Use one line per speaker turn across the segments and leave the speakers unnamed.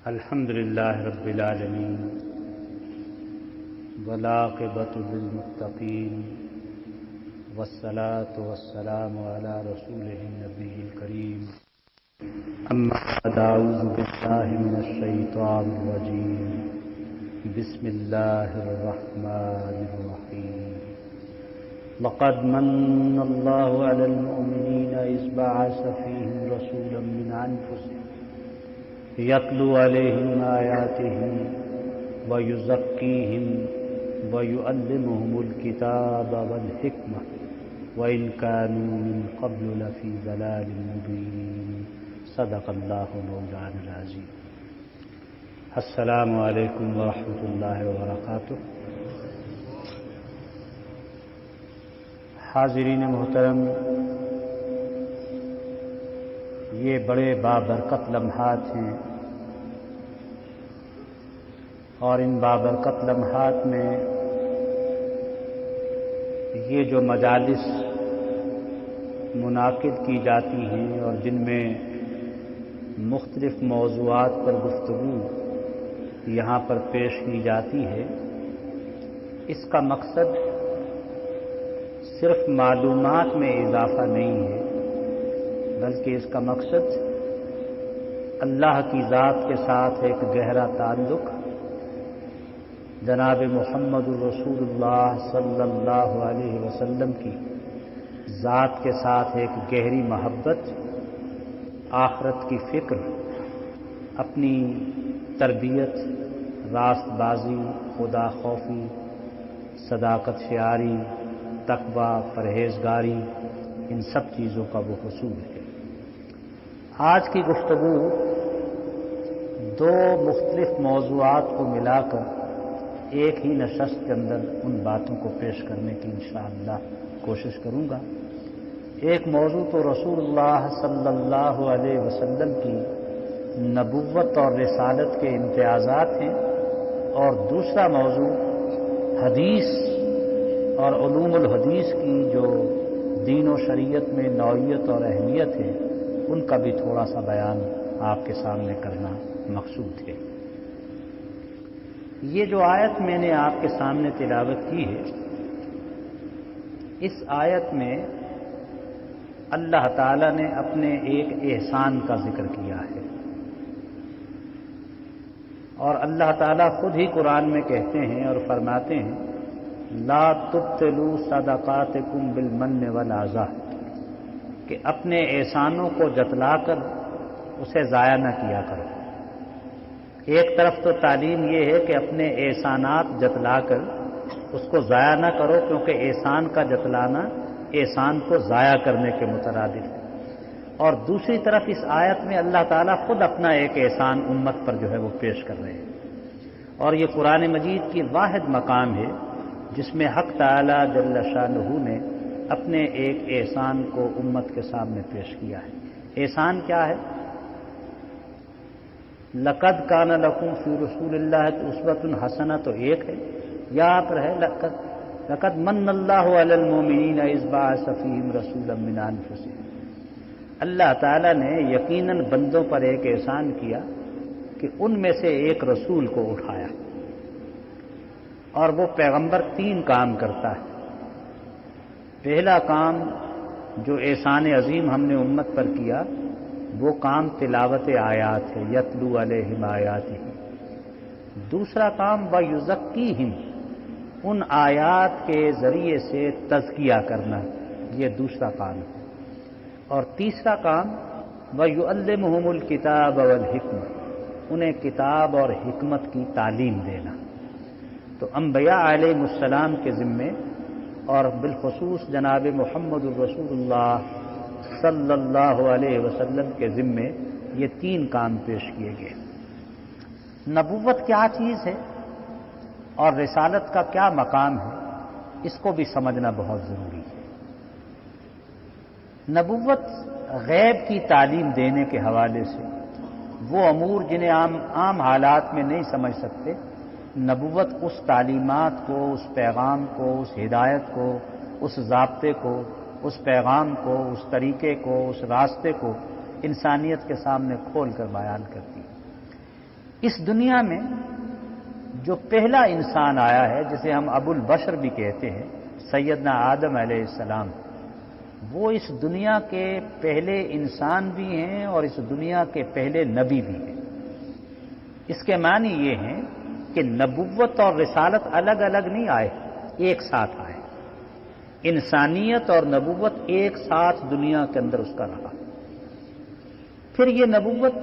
الحمد للہ رب العالمین والعاقبۃ للمتقین والصلاة والسلام علی رسولہ النبی الکریم اما بعد اعوذ باللہ من الشیطان الرجیم بسم اللہ الرحمن الرحیم لقد من اللہ علی المؤمنین اذ بعث فیہم رسولا من انفسہم یتلو علیہم آیاتہ ویزکیہم ویعلمہم الکتاب والحکمہ وإن كانوا من قبل لفی ضلال مبین صدق اللہ مولانا العظیم۔ السلام علیکم ورحمۃ اللہ وبرکاتہ۔ حاضرین محترم، یہ بڑے بابرکت لمحات ہیں اور ان بابرکت لمحات میں یہ جو مجالس منعقد کی جاتی ہیں اور جن میں مختلف موضوعات پر گفتگو یہاں پر پیش کی جاتی ہے، اس کا مقصد صرف معلومات میں اضافہ نہیں ہے، بلکہ اس کا مقصد اللہ کی ذات کے ساتھ ایک گہرا تعلق، جناب محمد الرسول اللہ صلی اللہ علیہ وسلم کی ذات کے ساتھ ایک گہری محبت، آخرت کی فکر، اپنی تربیت، راست بازی، خدا خوفی، صداقت شعاری، تقوی، پرہیزگاری، ان سب چیزوں کا وہ حصول ہے۔ آج کی گفتگو دو مختلف موضوعات کو ملا کر ایک ہی نشست کے اندر ان باتوں کو پیش کرنے کی انشاءاللہ کوشش کروں گا۔ ایک موضوع تو رسول اللہ صلی اللہ علیہ وسلم کی نبوت اور رسالت کے امتیازات ہیں، اور دوسرا موضوع حدیث اور علوم الحدیث کی جو دین و شریعت میں نوعیت اور اہمیت ہے، ان کا بھی تھوڑا سا بیان آپ کے سامنے کرنا مقصود ہے۔ یہ جو آیت میں نے آپ کے سامنے تلاوت کی ہے، اس آیت میں اللہ تعالیٰ نے اپنے ایک احسان کا ذکر کیا ہے، اور اللہ تعالیٰ خود ہی قرآن میں کہتے ہیں اور فرماتے ہیں لا تبطلوا صدقاتکم بالمن والاذی، کہ اپنے احسانوں کو جتلا کر اسے ضائع نہ کیا کرو۔ ایک طرف تو تعلیم یہ ہے کہ اپنے احسانات جتلا کر اس کو ضائع نہ کرو، کیونکہ احسان کا جتلانا احسان کو ضائع کرنے کے مترادف ہے، اور دوسری طرف اس آیت میں اللہ تعالیٰ خود اپنا ایک احسان امت پر جو ہے وہ پیش کر رہے ہیں، اور یہ قرآن مجید کی واحد مقام ہے جس میں حق تعالیٰ جل شانہ نے اپنے ایک احسان کو امت کے سامنے پیش کیا ہے۔ احسان کیا ہے؟ لقد کان لکم فی رسول اللہ اسوۃ حسنہ تو ایک ہے، یہاں پر ہے لقد من اللہ علی المؤمنین اذ بعث فیہم رسولا من انفسہم۔ اللہ تعالیٰ نے یقیناً بندوں پر ایک احسان کیا کہ ان میں سے ایک رسول کو اٹھایا، اور وہ پیغمبر تین کام کرتا ہے۔ پہلا کام جو احسان عظیم ہم نے امت پر کیا، وہ کام تلاوت آیات ہے، یتلو علیہم آیاتہ۔ دوسرا کام ویزکیہم، ان آیات کے ذریعے سے تزکیہ کرنا، یہ دوسرا کام ہے۔ اور تیسرا کام ویعلمہم الکتاب والحکمہ، انہیں کتاب اور حکمت کی تعلیم دینا۔ تو انبیاء علیہ السلام کے ذمے اور بالخصوص جناب محمد الرسول اللہ صلی اللہ علیہ وسلم کے ذمے یہ تین کام پیش کیے گئے۔ نبوت کیا چیز ہے اور رسالت کا کیا مقام ہے، اس کو بھی سمجھنا بہت ضروری ہے۔ نبوت غیب کی تعلیم دینے کے حوالے سے وہ امور جنہیں عام حالات میں نہیں سمجھ سکتے، نبوت اس تعلیمات کو، اس پیغام کو، اس ہدایت کو، اس ضابطے کو، اس پیغام کو، اس طریقے کو، اس راستے کو انسانیت کے سامنے کھول کر بیان کرتی ہے۔ اس دنیا میں جو پہلا انسان آیا ہے جسے ہم ابو البشر بھی کہتے ہیں، سیدنا آدم علیہ السلام، وہ اس دنیا کے پہلے انسان بھی ہیں اور اس دنیا کے پہلے نبی بھی ہیں۔ اس کے معنی یہ ہیں کہ نبوت اور رسالت الگ الگ نہیں آئے، ایک ساتھ آئے۔ انسانیت اور نبوت ایک ساتھ دنیا کے اندر اس کا رہا۔ پھر یہ نبوت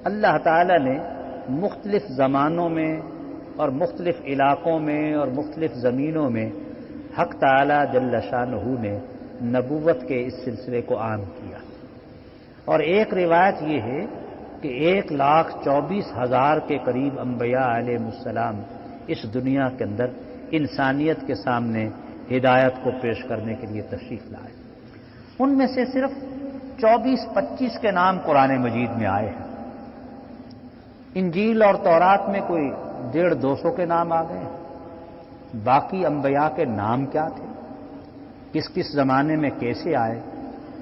اللہ تعالی نے مختلف زمانوں میں اور مختلف علاقوں میں اور مختلف زمینوں میں حق تعالی جل شانہ نے نبوت کے اس سلسلے کو عام کیا۔ اور ایک روایت یہ ہے کہ 1,24,000 کے قریب انبیاء علیہ السلام اس دنیا کے اندر انسانیت کے سامنے ہدایت کو پیش کرنے کے لیے تشریف لائے۔ ان میں سے صرف 24-25 کے نام قرآن مجید میں آئے ہیں۔ انجیل اور تورات میں کوئی 150-200 کے نام آ گئے ہیں۔ باقی انبیاء کے نام کیا تھے، کس کس زمانے میں کیسے آئے،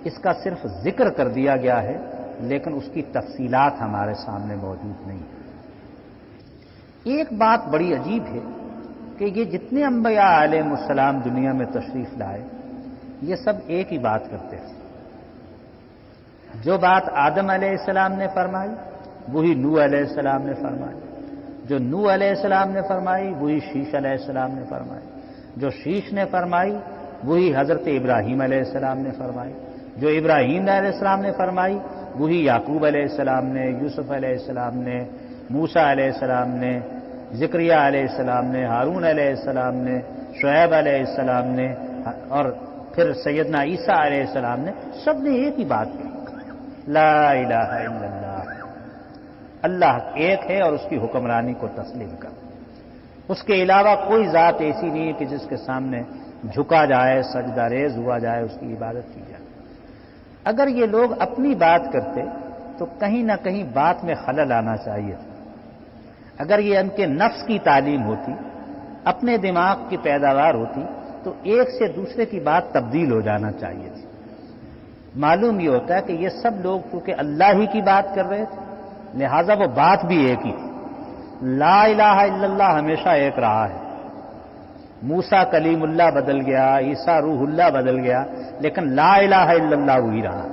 اس کا صرف ذکر کر دیا گیا ہے، لیکن اس کی تفصیلات ہمارے سامنے موجود نہیں ہیں۔ ایک بات بڑی عجیب ہے کہ یہ جتنے انبیاء علیہ السلام دنیا میں تشریف لائے، یہ سب ایک ہی بات کرتے تھے۔ جو بات آدم علیہ السلام نے فرمائی وہی نوح علیہ السلام نے فرمائی، جو نوح علیہ السلام نے فرمائی وہی شیش علیہ السلام نے فرمائی، جو شیش نے فرمائی وہی حضرت ابراہیم علیہ السلام نے فرمائی، جو ابراہیم علیہ السلام نے فرمائی وہی یعقوب علیہ السلام نے، یوسف علیہ السلام نے، موسیٰ علیہ السلام نے، زکریا علیہ السلام نے، ہارون علیہ السلام نے، شعیب علیہ السلام نے، اور پھر سیدنا عیسیٰ علیہ السلام نے، سب نے ایک ہی بات کی، لا الہ الا اللہ، اللہ ایک ہے اور اس کی حکمرانی کو تسلیم کر۔ اس کے علاوہ کوئی ذات ایسی نہیں ہے کہ جس کے سامنے جھکا جائے، سجدہ ریز ہوا جائے، اس کی عبادت کی جائے۔ اگر یہ لوگ اپنی بات کرتے تو کہیں نہ کہیں بات میں خلل آنا چاہیے تھا۔ اگر یہ ان کے نفس کی تعلیم ہوتی، اپنے دماغ کی پیداوار ہوتی، تو ایک سے دوسرے کی بات تبدیل ہو جانا چاہیے تھی۔ معلوم یہ ہوتا ہے کہ یہ سب لوگ چونکہ اللہ ہی کی بات کر رہے تھے، لہذا وہ بات بھی ایک ہی تھی۔ لا الہ الا اللہ ہمیشہ ایک رہا ہے۔ موسیٰ کلیم اللہ بدل گیا، عیسیٰ روح اللہ بدل گیا، لیکن لا الہ الا اللہ وہی رہا۔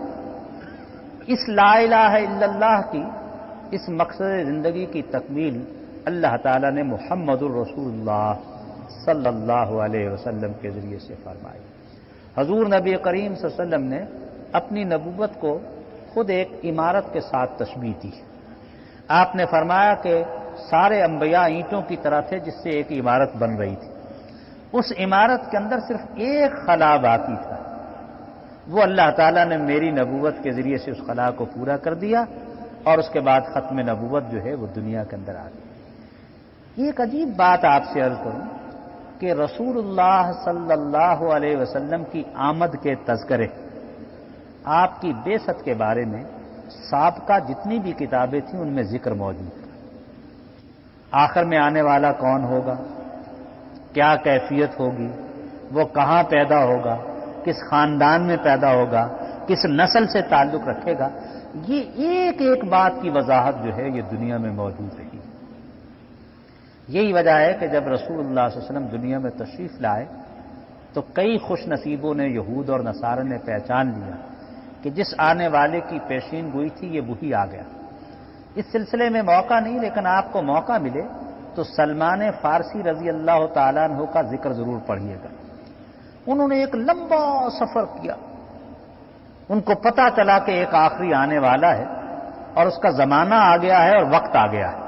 اس لا الہ الا اللہ کی، اس مقصد زندگی کی تکمیل اللہ تعالیٰ نے محمد الرسول اللہ صلی اللہ علیہ وسلم کے ذریعے سے فرمائی۔ حضور نبی کریم صلی اللہ علیہ وسلم نے اپنی نبوت کو خود ایک عمارت کے ساتھ تشبیہ دی۔ آپ نے فرمایا کہ سارے انبیاء اینٹوں کی طرح تھے جس سے ایک عمارت بن رہی تھی۔ اس عمارت کے اندر صرف ایک خلا باقی تھا، وہ اللہ تعالیٰ نے میری نبوت کے ذریعے سے اس خلا کو پورا کر دیا، اور اس کے بعد ختم نبوت جو ہے وہ دنیا کے اندر آ گئی۔ ایک عجیب بات آپ سے عرض کروں کہ رسول اللہ صلی اللہ علیہ وسلم کی آمد کے تذکرے، آپ کی بعثت کے بارے میں سابقہ جتنی بھی کتابیں تھیں ان میں ذکر موجود تھا۔ آخر میں آنے والا کون ہوگا، کیا کیفیت ہوگی، وہ کہاں پیدا ہوگا، کس خاندان میں پیدا ہوگا، کس نسل سے تعلق رکھے گا، یہ ایک ایک بات کی وضاحت جو ہے یہ دنیا میں موجود رہی۔ یہی وجہ ہے کہ جب رسول اللہ صلی اللہ علیہ وسلم دنیا میں تشریف لائے تو کئی خوش نصیبوں نے، یہود اور نصارہ نے پہچان لیا کہ جس آنے والے کی پیشین گوئی تھی یہ وہی آ گیا۔ اس سلسلے میں موقع نہیں، لیکن آپ کو موقع ملے تو سلمان فارسی رضی اللہ تعالیٰ عنہ کا ذکر ضرور پڑھیے گا۔ انہوں نے ایک لمبا سفر کیا، ان کو پتا چلا کہ ایک آخری آنے والا ہے اور اس کا زمانہ آ گیا ہے اور وقت آ گیا ہے،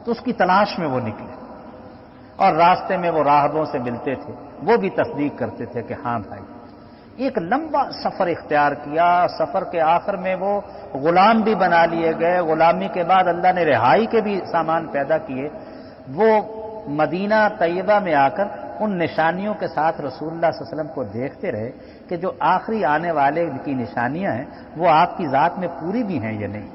تو اس کی تلاش میں وہ نکلے، اور راستے میں وہ راہبوں سے ملتے تھے، وہ بھی تصدیق کرتے تھے کہ ہاں بھائی۔ ایک لمبا سفر اختیار کیا، سفر کے آخر میں وہ غلام بھی بنا لیے گئے، غلامی کے بعد اللہ نے رہائی کے بھی سامان پیدا کیے۔ وہ مدینہ طیبہ میں آ کر ان نشانیوں کے ساتھ رسول اللہ صلی اللہ علیہ وسلم کو دیکھتے رہے کہ جو آخری آنے والے کی نشانیاں ہیں وہ آپ کی ذات میں پوری بھی ہیں یا نہیں،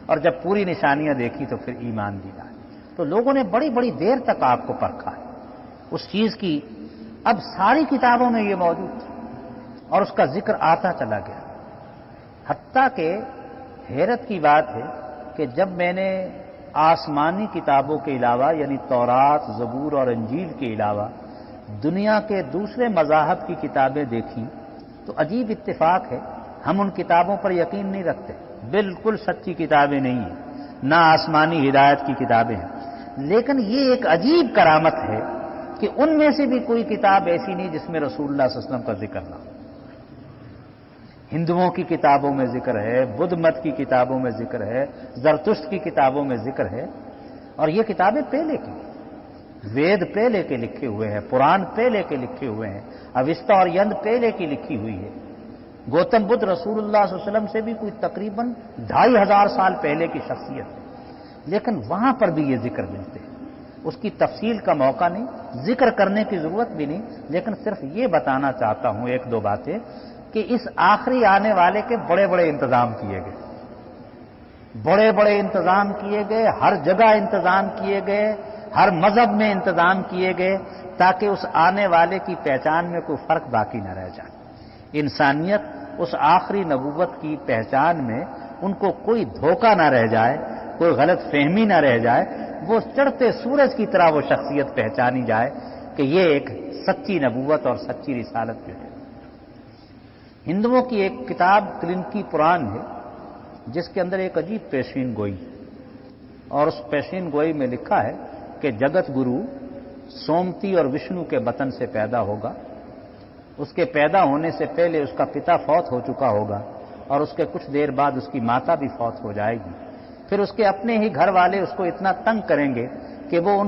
اور جب پوری نشانیاں دیکھی تو پھر ایمان بھی لائے۔ تو لوگوں نے بڑی بڑی دیر تک آپ کو پرکھا ہے اس چیز کی، اب ساری کتابوں میں یہ موجود تھا اور اس کا ذکر آتا چلا گیا۔ حتیٰ کہ حیرت کی بات ہے کہ جب میں نے آسمانی کتابوں کے علاوہ یعنی تورات، زبور اور انجیل کے علاوہ دنیا کے دوسرے مذاہب کی کتابیں دیکھیں تو عجیب اتفاق ہے، ہم ان کتابوں پر یقین نہیں رکھتے، بالکل سچی کتابیں نہیں ہیں، نہ آسمانی ہدایت کی کتابیں ہیں، لیکن یہ ایک عجیب کرامت ہے کہ ان میں سے بھی کوئی کتاب ایسی نہیں جس میں رسول اللہ صلی اللہ علیہ وسلم کا ذکر نہ ہو۔ ہندوؤں کی کتابوں میں ذکر ہے، بدھ مت کی کتابوں میں ذکر ہے، زرتشت کی کتابوں میں ذکر ہے، اور یہ کتابیں پہلے کی، وید پہلے کے لکھے ہوئے ہیں، پران پہلے کے لکھے ہوئے ہیں، اوستا اور یند پہلے کی لکھی ہوئی ہے۔ گوتم بدھ رسول اللہ صلی اللہ علیہ وسلم سے بھی کوئی تقریباً 2500 سال پہلے کی شخصیت ہے، لیکن وہاں پر بھی یہ ذکر ملتے ہیں۔ اس کی تفصیل کا موقع نہیں، ذکر کرنے کی ضرورت بھی نہیں، لیکن صرف یہ بتانا چاہتا ہوں ایک دو باتیں کہ اس آخری آنے والے کے بڑے بڑے انتظام کیے گئے، بڑے بڑے انتظام کیے گئے، ہر جگہ انتظام کیے گئے، ہر مذہب میں انتظام کیے گئے، تاکہ اس آنے والے کی پہچان میں کوئی فرق باقی نہ رہ جائے۔ انسانیت اس آخری نبوت کی پہچان میں ان کو کوئی دھوکہ نہ رہ جائے، کوئی غلط فہمی نہ رہ جائے، وہ چڑھتے سورج کی طرح وہ شخصیت پہچانی جائے کہ یہ ایک سچی نبوت اور سچی رسالت جو ہے۔ ہندوؤں کی ایک کتاب کلنکی پران ہے جس کے اندر ایک عجیب پیشین گوئی، اور اس پیشین گوئی میں لکھا ہے کہ جگت گرو سومتی اور وشنو کے بطن سے پیدا ہوگا، اس کے پیدا ہونے سے پہلے اس کا پتا فوت ہو چکا ہوگا، اور اس کے کچھ دیر بعد اس کی ماتا بھی فوت ہو جائے گی، پھر اس کے اپنے ہی گھر والے اس کو اتنا تنگ کریں گے کہ وہ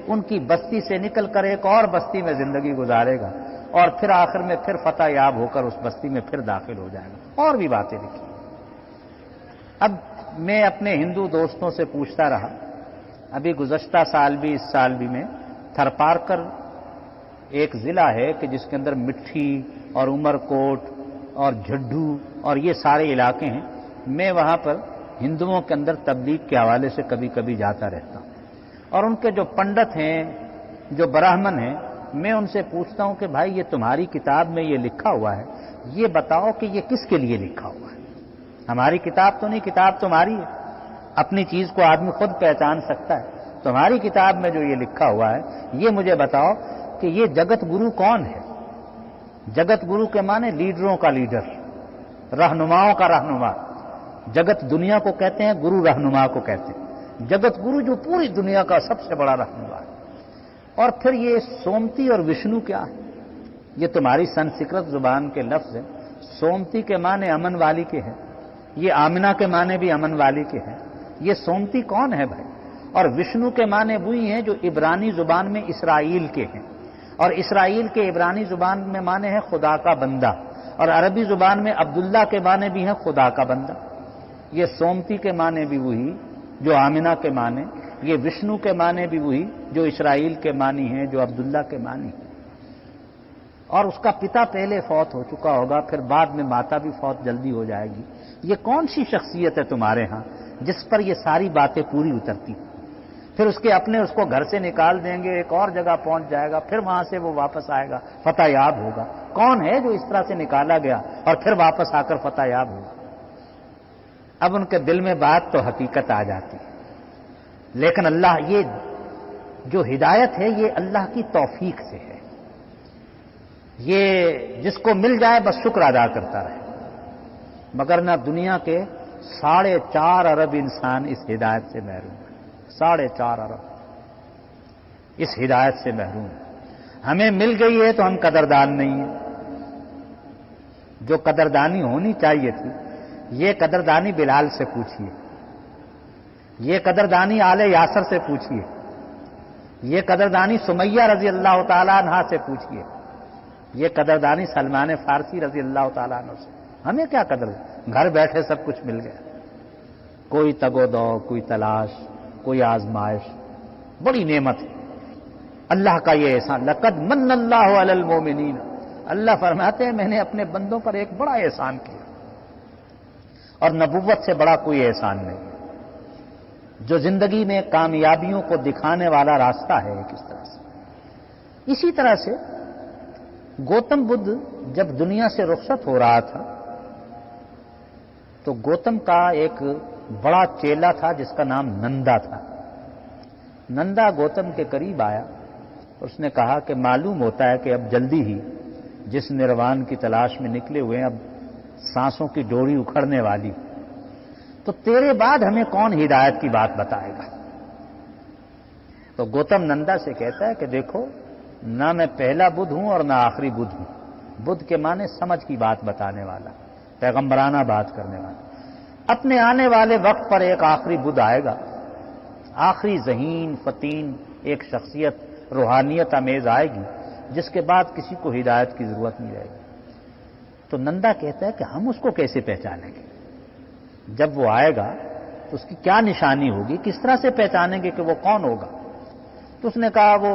ان کی بستی سے نکل کر ایک اور بستی میں زندگی گزارے گا، اور پھر آخر میں پھر فتح یاب ہو کر اس بستی میں پھر داخل ہو جائے گا، اور بھی باتیں لکھی۔ اب میں اپنے ہندو دوستوں سے پوچھتا رہا، ابھی گزشتہ سال بھی اس سال بھی میں تھرپارکر ایک ضلع ہے کہ جس کے اندر مٹھی اور عمر کوٹ اور جھڈو اور یہ سارے علاقے ہیں، میں وہاں پر ہندوؤں کے اندر تبلیغ کے حوالے سے کبھی کبھی جاتا رہتا ہوں، اور ان کے جو پنڈت ہیں، جو براہمن ہیں، میں ان سے پوچھتا ہوں کہ بھائی یہ تمہاری کتاب میں یہ لکھا ہوا ہے، یہ بتاؤ کہ یہ کس کے لیے لکھا ہوا ہے؟ ہماری کتاب تو نہیں، کتاب تمہاری ہے، اپنی چیز کو آدمی خود پہچان سکتا ہے، تمہاری کتاب میں جو یہ لکھا ہوا ہے یہ مجھے بتاؤ کہ یہ جگت گرو کون ہے؟ جگت گرو کے معنی لیڈروں کا لیڈر، رہنماؤں کا رہنما، جگت دنیا کو کہتے ہیں، گرو رہنما کو کہتے ہیں، جگت گرو جو پوری دنیا کا سب سے بڑا رہنما ہے۔ اور پھر یہ سومتی اور وشنو کیا ہے؟ یہ تمہاری سنسکرت زبان کے لفظ ہیں، سومتی کے معنی امن والی کے ہیں، یہ آمنہ کے معنی بھی امن والی کے ہیں، یہ سومتی کون ہے بھائی؟ اور وشنو کے معنی وہی ہیں جو عبرانی زبان میں اسرائیل کے ہیں، اور اسرائیل کے عبرانی زبان میں معنی ہے خدا کا بندہ، اور عربی زبان میں عبداللہ کے معنی بھی ہیں خدا کا بندہ۔ یہ سومتی کے معنی بھی وہی جو آمنہ کے معنی، یہ وشنو کے معنی بھی وہی جو اسرائیل کے معنی ہیں، جو عبداللہ کے معنی ہیں، اور اس کا پتا پہلے فوت ہو چکا ہوگا، پھر بعد میں ماتا بھی فوت جلدی ہو جائے گی۔ یہ کون سی شخصیت ہے تمہارے ہاں جس پر یہ ساری باتیں پوری اترتی ہیں؟ پھر اس کے اپنے اس کو گھر سے نکال دیں گے، ایک اور جگہ پہنچ جائے گا، پھر وہاں سے وہ واپس آئے گا، فتح یاب ہوگا۔ کون ہے جو اس طرح سے نکالا گیا اور پھر واپس آ کر فتح یاب ہوگا؟ اب ان کے دل میں بات تو حقیقت آ جاتی ہے، لیکن اللہ، یہ جو ہدایت ہے یہ اللہ کی توفیق سے ہے، یہ جس کو مل جائے بس شکر ادا کرتا رہے، مگر نہ دنیا کے 4.5 ارب انسان اس ہدایت سے محروم ہیں، 4.5 ارب اس ہدایت سے محروم ہیں۔ ہمیں مل گئی ہے تو ہم قدردان نہیں ہیں، جو قدردانی ہونی چاہیے تھی، یہ قدردانی بلال سے پوچھیے، یہ قدردانی آل یاسر سے پوچھیے، یہ قدردانی سمیہ رضی اللہ تعالیٰ عنہا سے پوچھیے، یہ قدردانی سلمان فارسی رضی اللہ تعالیٰ عنہ سے۔ ہمیں کیا قدر؟ گھر بیٹھے سب کچھ مل گیا، کوئی تگ و دو، کوئی تلاش، کوئی آزمائش، بڑی نعمت ہے اللہ کا یہ احسان۔ لقد من اللہ علی المومنین، اللہ فرماتے ہیں میں نے اپنے بندوں پر ایک بڑا احسان کیا، اور نبوت سے بڑا کوئی احسان نہیں، جو زندگی میں کامیابیوں کو دکھانے والا راستہ ہے کس طرح سے۔ اسی طرح سے گوتم بدھ جب دنیا سے رخصت ہو رہا تھا تو گوتم کا ایک بڑا چیلا تھا جس کا نام نندا تھا. نندا گوتم کے قریب آیا. اس نے کہا کہ معلوم ہوتا ہے کہ اب جلدی ہی جس نروان کی تلاش میں نکلے ہوئے ہیں اب سانسوں کی ڈوری اکھڑنے والی، تو تیرے بعد ہمیں کون ہدایت کی بات بتائے گا؟ تو گوتم نندا سے کہتا ہے کہ دیکھو، نہ میں پہلا بدھ ہوں اور نہ آخری بدھ ہوں. بدھ کے معنی سمجھ کی بات بتانے والا، پیغمبرانہ بات کرنے والا. اپنے آنے والے وقت پر ایک آخری بدھ آئے گا، آخری ذہین فتین ایک شخصیت روحانیت آمیز آئے گی، جس کے بعد کسی کو ہدایت کی ضرورت نہیں رہے گی. تو نندا کہتا ہے کہ ہم اس کو کیسے پہچانیں گے؟ جب وہ آئے گا تو اس کی کیا نشانی ہوگی، کس طرح سے پہچانیں گے کہ وہ کون ہوگا؟ تو اس نے کہا وہ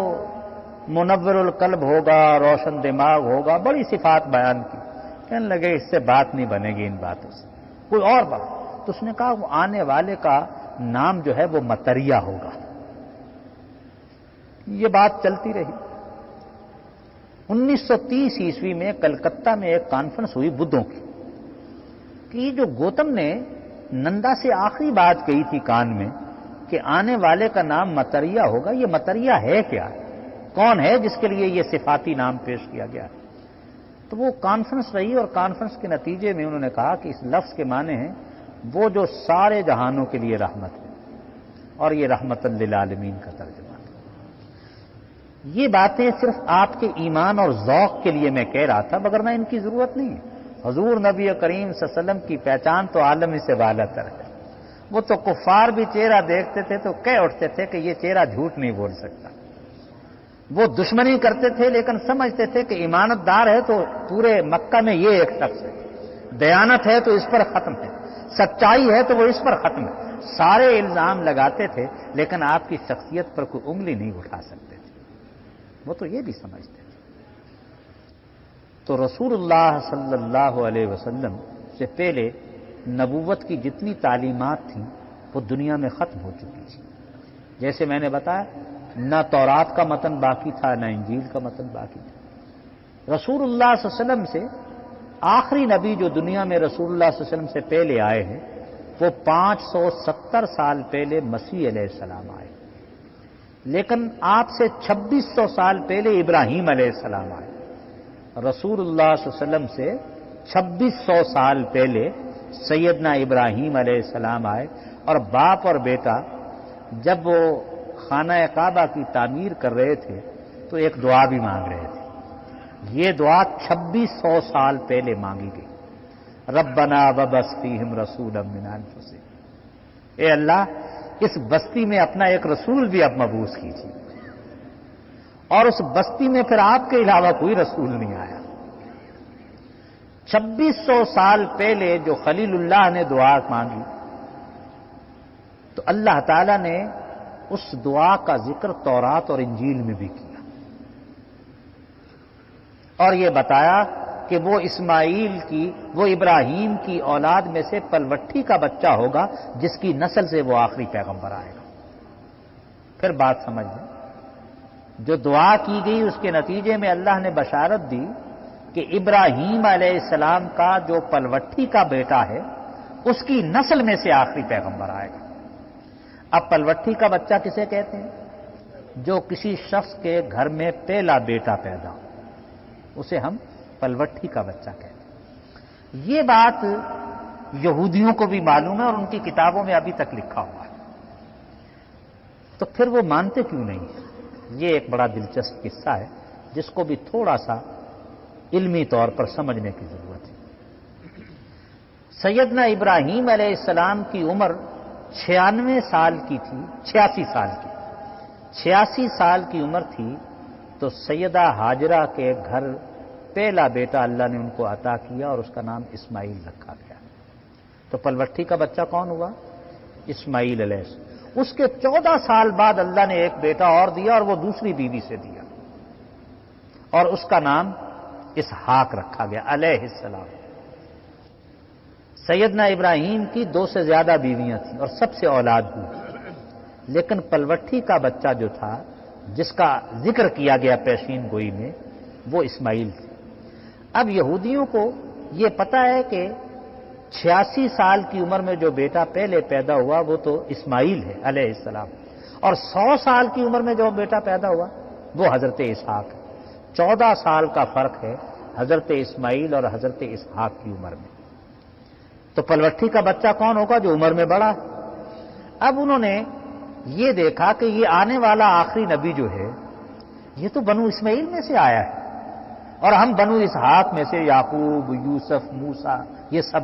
منور القلب ہوگا، روشن دماغ ہوگا، بڑی صفات بیان کی. کہنے لگے اس سے بات نہیں بنے گی ان باتوں سے، کوئی اور بات. تو اس نے کہا وہ آنے والے کا نام جو ہے وہ متریا ہوگا. یہ بات چلتی رہی. 1930 عیسوی میں کلکتہ میں ایک کانفرنس ہوئی بدھوں کی کہ جو گوتم نے نندا سے آخری بات کہی تھی کان میں کہ آنے والے کا نام متریا ہوگا، یہ متریا ہے کیا؟ کون ہے جس کے لیے یہ صفاتی نام پیش کیا گیا؟ تو وہ کانفرنس رہی اور کانفرنس کے نتیجے میں انہوں نے کہا کہ اس لفظ کے معنی ہیں وہ جو سارے جہانوں کے لیے رحمت ہے، اور یہ رحمت للعالمین کا ترجمہ ہے. یہ باتیں صرف آپ کے ایمان اور ذوق کے لیے میں کہہ رہا تھا، مگر نہ ان کی ضرورت نہیں ہے. حضور نبی کریم صلی اللہ علیہ وسلم کی پہچان تو عالم سے بالا تر ہے. وہ تو کفار بھی چہرہ دیکھتے تھے تو کہہ اٹھتے تھے کہ یہ چہرہ جھوٹ نہیں بول سکتا. وہ دشمنی کرتے تھے لیکن سمجھتے تھے کہ ایمانت دار ہے تو پورے مکہ میں یہ ایک شخص ہے، دیانت ہے تو اس پر ختم ہے، سچائی ہے تو وہ اس پر ختم ہے. سارے الزام لگاتے تھے لیکن آپ کی شخصیت پر کوئی انگلی نہیں اٹھا سکتے تھے. وہ تو یہ بھی سمجھتے تھے. تو رسول اللہ صلی اللہ علیہ وسلم سے پہلے نبوت کی جتنی تعلیمات تھیں وہ دنیا میں ختم ہو چکی تھی. جیسے میں نے بتایا، نہ تورات کا متن باقی تھا نہ انجیل کا متن باقی تھا. رسول اللہ صلی اللہ علیہ وسلم سے آخری نبی جو دنیا میں رسول اللہ صلی اللہ علیہ وسلم سے پہلے آئے ہیں وہ 570 سال پہلے مسیح علیہ السلام آئے. لیکن آپ سے 2600 سال پہلے ابراہیم علیہ السلام آئے. رسول اللہ صلی اللہ علیہ وسلم سے 2600 سال پہلے سیدنا ابراہیم علیہ السلام آئے، اور باپ اور بیٹا جب وہ خانہ کعبہ کی تعمیر کر رہے تھے تو ایک دعا بھی مانگ رہے تھے. یہ دعا 2600 سال پہلے مانگی گئی. ربنا وبعث فیہم رسولا من انفسہم، اے اللہ اس بستی میں اپنا ایک رسول بھی اب مبعوث کیجیے. اور اس بستی میں پھر آپ کے علاوہ کوئی رسول نہیں آیا. 2600 سال پہلے جو خلیل اللہ نے دعا مانگی تو اللہ تعالی نے اس دعا کا ذکر تورات اور انجیل میں بھی کیا، اور یہ بتایا کہ وہ اسماعیل کی، وہ ابراہیم کی اولاد میں سے پلوٹھی کا بچہ ہوگا جس کی نسل سے وہ آخری پیغمبر آئے گا. پھر بات سمجھ لیں، جو دعا کی گئی اس کے نتیجے میں اللہ نے بشارت دی کہ ابراہیم علیہ السلام کا جو پلوٹھی کا بیٹا ہے اس کی نسل میں سے آخری پیغمبر آئے گا. اب پلوٹھی کا بچہ کسے کہتے ہیں؟ جو کسی شخص کے گھر میں پہلا بیٹا پیدا ہو اسے ہم پلوٹھی کا بچہ کہتے ہیں. یہ بات یہودیوں کو بھی معلوم ہے اور ان کی کتابوں میں ابھی تک لکھا ہوا ہے. تو پھر وہ مانتے کیوں نہیں؟ یہ ایک بڑا دلچسپ قصہ ہے جس کو بھی تھوڑا سا علمی طور پر سمجھنے کی ضرورت ہے. سیدنا ابراہیم علیہ السلام کی عمر 96 سال کی تھی، 86 سال کی 86 سال کی عمر تھی تو سیدہ ہاجرہ کے گھر پہلا بیٹا اللہ نے ان کو عطا کیا اور اس کا نام اسماعیل رکھا گیا. تو پلوٹھی کا بچہ کون ہوا؟ اسماعیل علیہ السلام. اس کے 14 سال بعد اللہ نے ایک بیٹا اور دیا اور وہ دوسری بیوی سے دیا اور اس کا نام اسحاق رکھا گیا علیہ السلام. سیدنا ابراہیم کی 2 سے زیادہ بیویاں تھیں اور سب سے اولاد ہوئی، لیکن پلوٹھی کا بچہ جو تھا جس کا ذکر کیا گیا پیشین گوئی میں وہ اسماعیل تھے. اب یہودیوں کو یہ پتا ہے کہ 86 سال کی عمر میں جو بیٹا پہلے پیدا ہوا وہ تو اسماعیل ہے علیہ السلام، اور 100 سال کی عمر میں جو بیٹا پیدا ہوا وہ حضرت اسحاق ہے۔ 14 سال کا فرق ہے حضرت اسماعیل اور حضرت اسحاق کی عمر میں۔ تو پلوٹھی کا بچہ کون ہوگا؟ جو عمر میں بڑا ہے۔ اب انہوں نے یہ دیکھا کہ یہ آنے والا آخری نبی جو ہے یہ تو بنو اسماعیل میں سے آیا ہے، اور ہم بنو اسحاق میں سے یعقوب، یوسف، موسیٰ، یہ سب،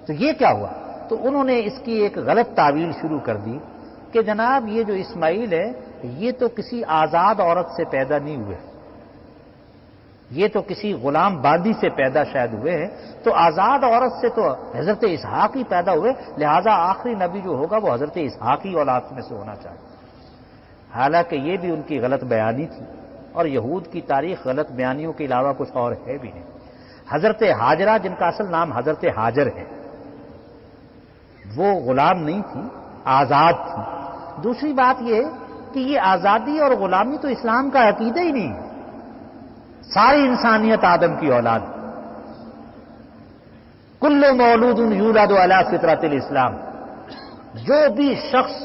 تو یہ کیا ہوا؟ تو انہوں نے اس کی ایک غلط تعویل شروع کر دی کہ جناب یہ جو اسماعیل ہے یہ تو کسی آزاد عورت سے پیدا نہیں ہوئے، یہ تو کسی غلام باندی سے پیدا شاید ہوئے ہیں، تو آزاد عورت سے تو حضرت اسحاق ہی پیدا ہوئے، لہذا آخری نبی جو ہوگا وہ حضرت اسحاق ہی اولاد میں سے ہونا چاہیے۔ حالانکہ یہ بھی ان کی غلط بیانی تھی، اور یہود کی تاریخ غلط بیانیوں کے علاوہ کچھ اور ہے بھی نہیں۔ حضرت ہاجرہ، جن کا اصل نام حضرت ہاجر ہے، وہ غلام نہیں تھی، آزاد تھی۔ دوسری بات یہ کہ یہ آزادی اور غلامی تو اسلام کا عقیدہ ہی نہیں ہے۔ ساری انسانیت آدم کی اولاد، کل مولود یولد علی فطرت الاسلام، جو بھی شخص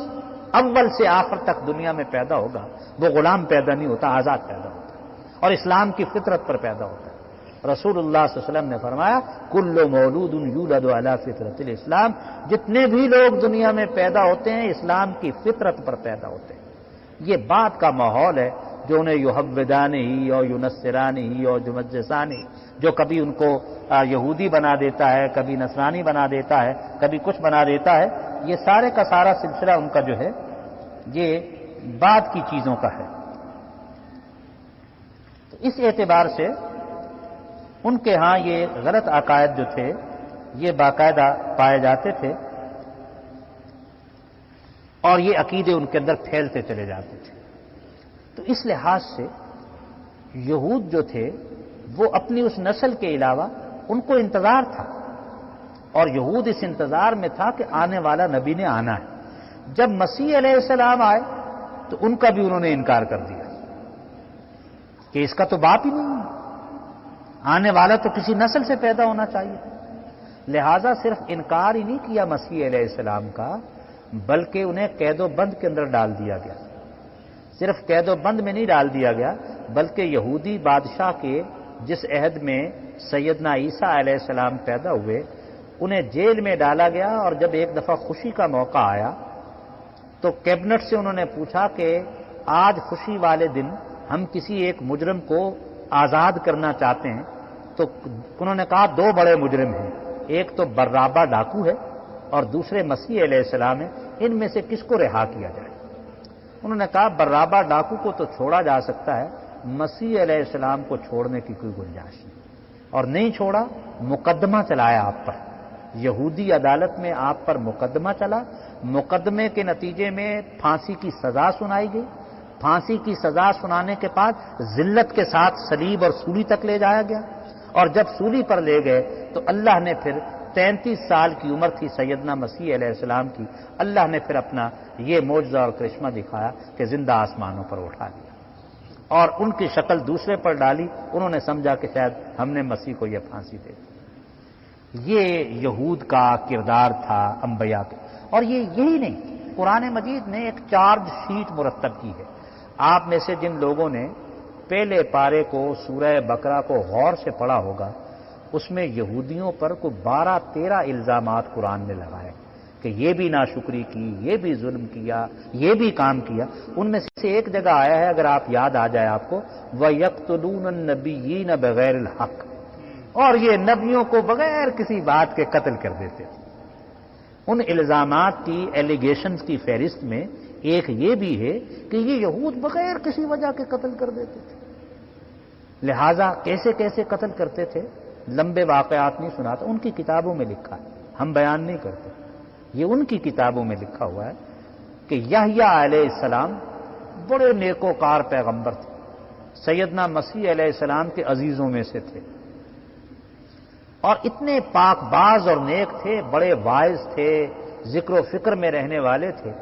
اول سے آخر تک دنیا میں پیدا ہوگا وہ غلام پیدا نہیں ہوتا، آزاد پیدا ہوتا ہے، اور اسلام کی فطرت پر پیدا ہوتا ہے۔ رسول اللہ صلی اللہ علیہ وسلم نے فرمایا کل مولود یولد علی فطرت الاسلام، جتنے بھی لوگ دنیا میں پیدا ہوتے ہیں اسلام کی فطرت پر پیدا ہوتے ہیں۔ یہ بات کا ماحول ہے جو انہیں یحودانی ہی اور ینصرانی ہی اور یمجسانی، جو کبھی ان کو یہودی بنا دیتا ہے، کبھی نصرانی بنا دیتا ہے، کبھی کچھ بنا دیتا ہے، یہ سارے کا سارا سلسلہ ان کا جو ہے یہ بعد کی چیزوں کا ہے۔ تو اس اعتبار سے ان کے ہاں یہ غلط عقائد جو تھے یہ باقاعدہ پائے جاتے تھے، اور یہ عقیدے ان کے اندر پھیلتے چلے جاتے تھے۔ تو اس لحاظ سے یہود جو تھے وہ اپنی اس نسل کے علاوہ ان کو انتظار تھا، اور یہود اس انتظار میں تھا کہ آنے والا نبی نے آنا ہے۔ جب مسیح علیہ السلام آئے تو ان کا بھی انہوں نے انکار کر دیا کہ اس کا تو باپ ہی نہیں ہے، آنے والا تو کسی نسل سے پیدا ہونا چاہیے۔ لہذا صرف انکار ہی نہیں کیا مسیح علیہ السلام کا، بلکہ انہیں قید و بند کے اندر ڈال دیا گیا۔ صرف قید و بند میں نہیں ڈال دیا گیا، بلکہ یہودی بادشاہ کے جس عہد میں سیدنا عیسیٰ علیہ السلام پیدا ہوئے انہیں جیل میں ڈالا گیا، اور جب ایک دفعہ خوشی کا موقع آیا تو کیبنٹ سے انہوں نے پوچھا کہ آج خوشی والے دن ہم کسی ایک مجرم کو آزاد کرنا چاہتے ہیں، تو انہوں نے کہا دو بڑے مجرم ہیں، ایک تو برابا ڈاکو ہے اور دوسرے مسیح علیہ السلام ہے، ان میں سے کس کو رہا کیا جائے؟ انہوں نے کہا برابا ڈاکو کو تو چھوڑا جا سکتا ہے، مسیح علیہ السلام کو چھوڑنے کی کوئی گنجائش نہیں، اور نہیں چھوڑا، مقدمہ چلایا آپ پر، یہودی عدالت میں آپ پر مقدمہ چلا، مقدمے کے نتیجے میں پھانسی کی سزا سنائی گئی، پھانسی کی سزا سنانے کے بعد ذلت کے ساتھ صلیب اور سولی تک لے جایا گیا، اور جب سولی پر لے گئے تو اللہ نے پھر 33 سال کی عمر تھی سیدنا مسیح علیہ السلام کی، اللہ نے پھر اپنا یہ معجزہ اور کرشمہ دکھایا کہ زندہ آسمانوں پر اٹھا دیا، اور ان کی شکل دوسرے پر ڈالی، انہوں نے سمجھا کہ شاید ہم نے مسیح کو یہ پھانسی دے دی۔ یہ یہود کا کردار تھا انبیاء کے، اور یہی نہیں، قرآن مجید نے ایک چارج شیٹ مرتب کی ہے۔ آپ میں سے جن لوگوں نے پہلے پارے کو سورہ بقرہ کو غور سے پڑھا ہوگا، اس میں یہودیوں پر کوئی 12-13 الزامات قرآن نے لگائے کہ یہ بھی ناشکری کی، یہ بھی ظلم کیا، یہ بھی کام کیا۔ ان میں سے ایک جگہ آیا ہے، اگر آپ یاد آ جائے آپ کو، وَيَقْتُلُونَ النَّبِيِّينَ بِغَيْرِ الْحَقِّ، اور یہ نبیوں کو بغیر کسی بات کے قتل کر دیتے تھے۔ ان الزامات کی، ایلیگیشنز کی فہرست میں ایک یہ بھی ہے کہ یہ یہود بغیر کسی وجہ کے قتل کر دیتے تھے۔ لہذا کیسے کیسے قتل کرتے تھے، لمبے واقعات نہیں سناتا، ان کی کتابوں میں لکھا ہے، ہم بیان نہیں کرتے، یہ ان کی کتابوں میں لکھا ہوا ہے کہ یحییٰ علیہ السلام بڑے نیکوکار پیغمبر تھے، سیدنا مسیح علیہ السلام کے عزیزوں میں سے تھے، اور اتنے پاک باز اور نیک تھے، بڑے واعظ تھے، ذکر و فکر میں رہنے والے تھے،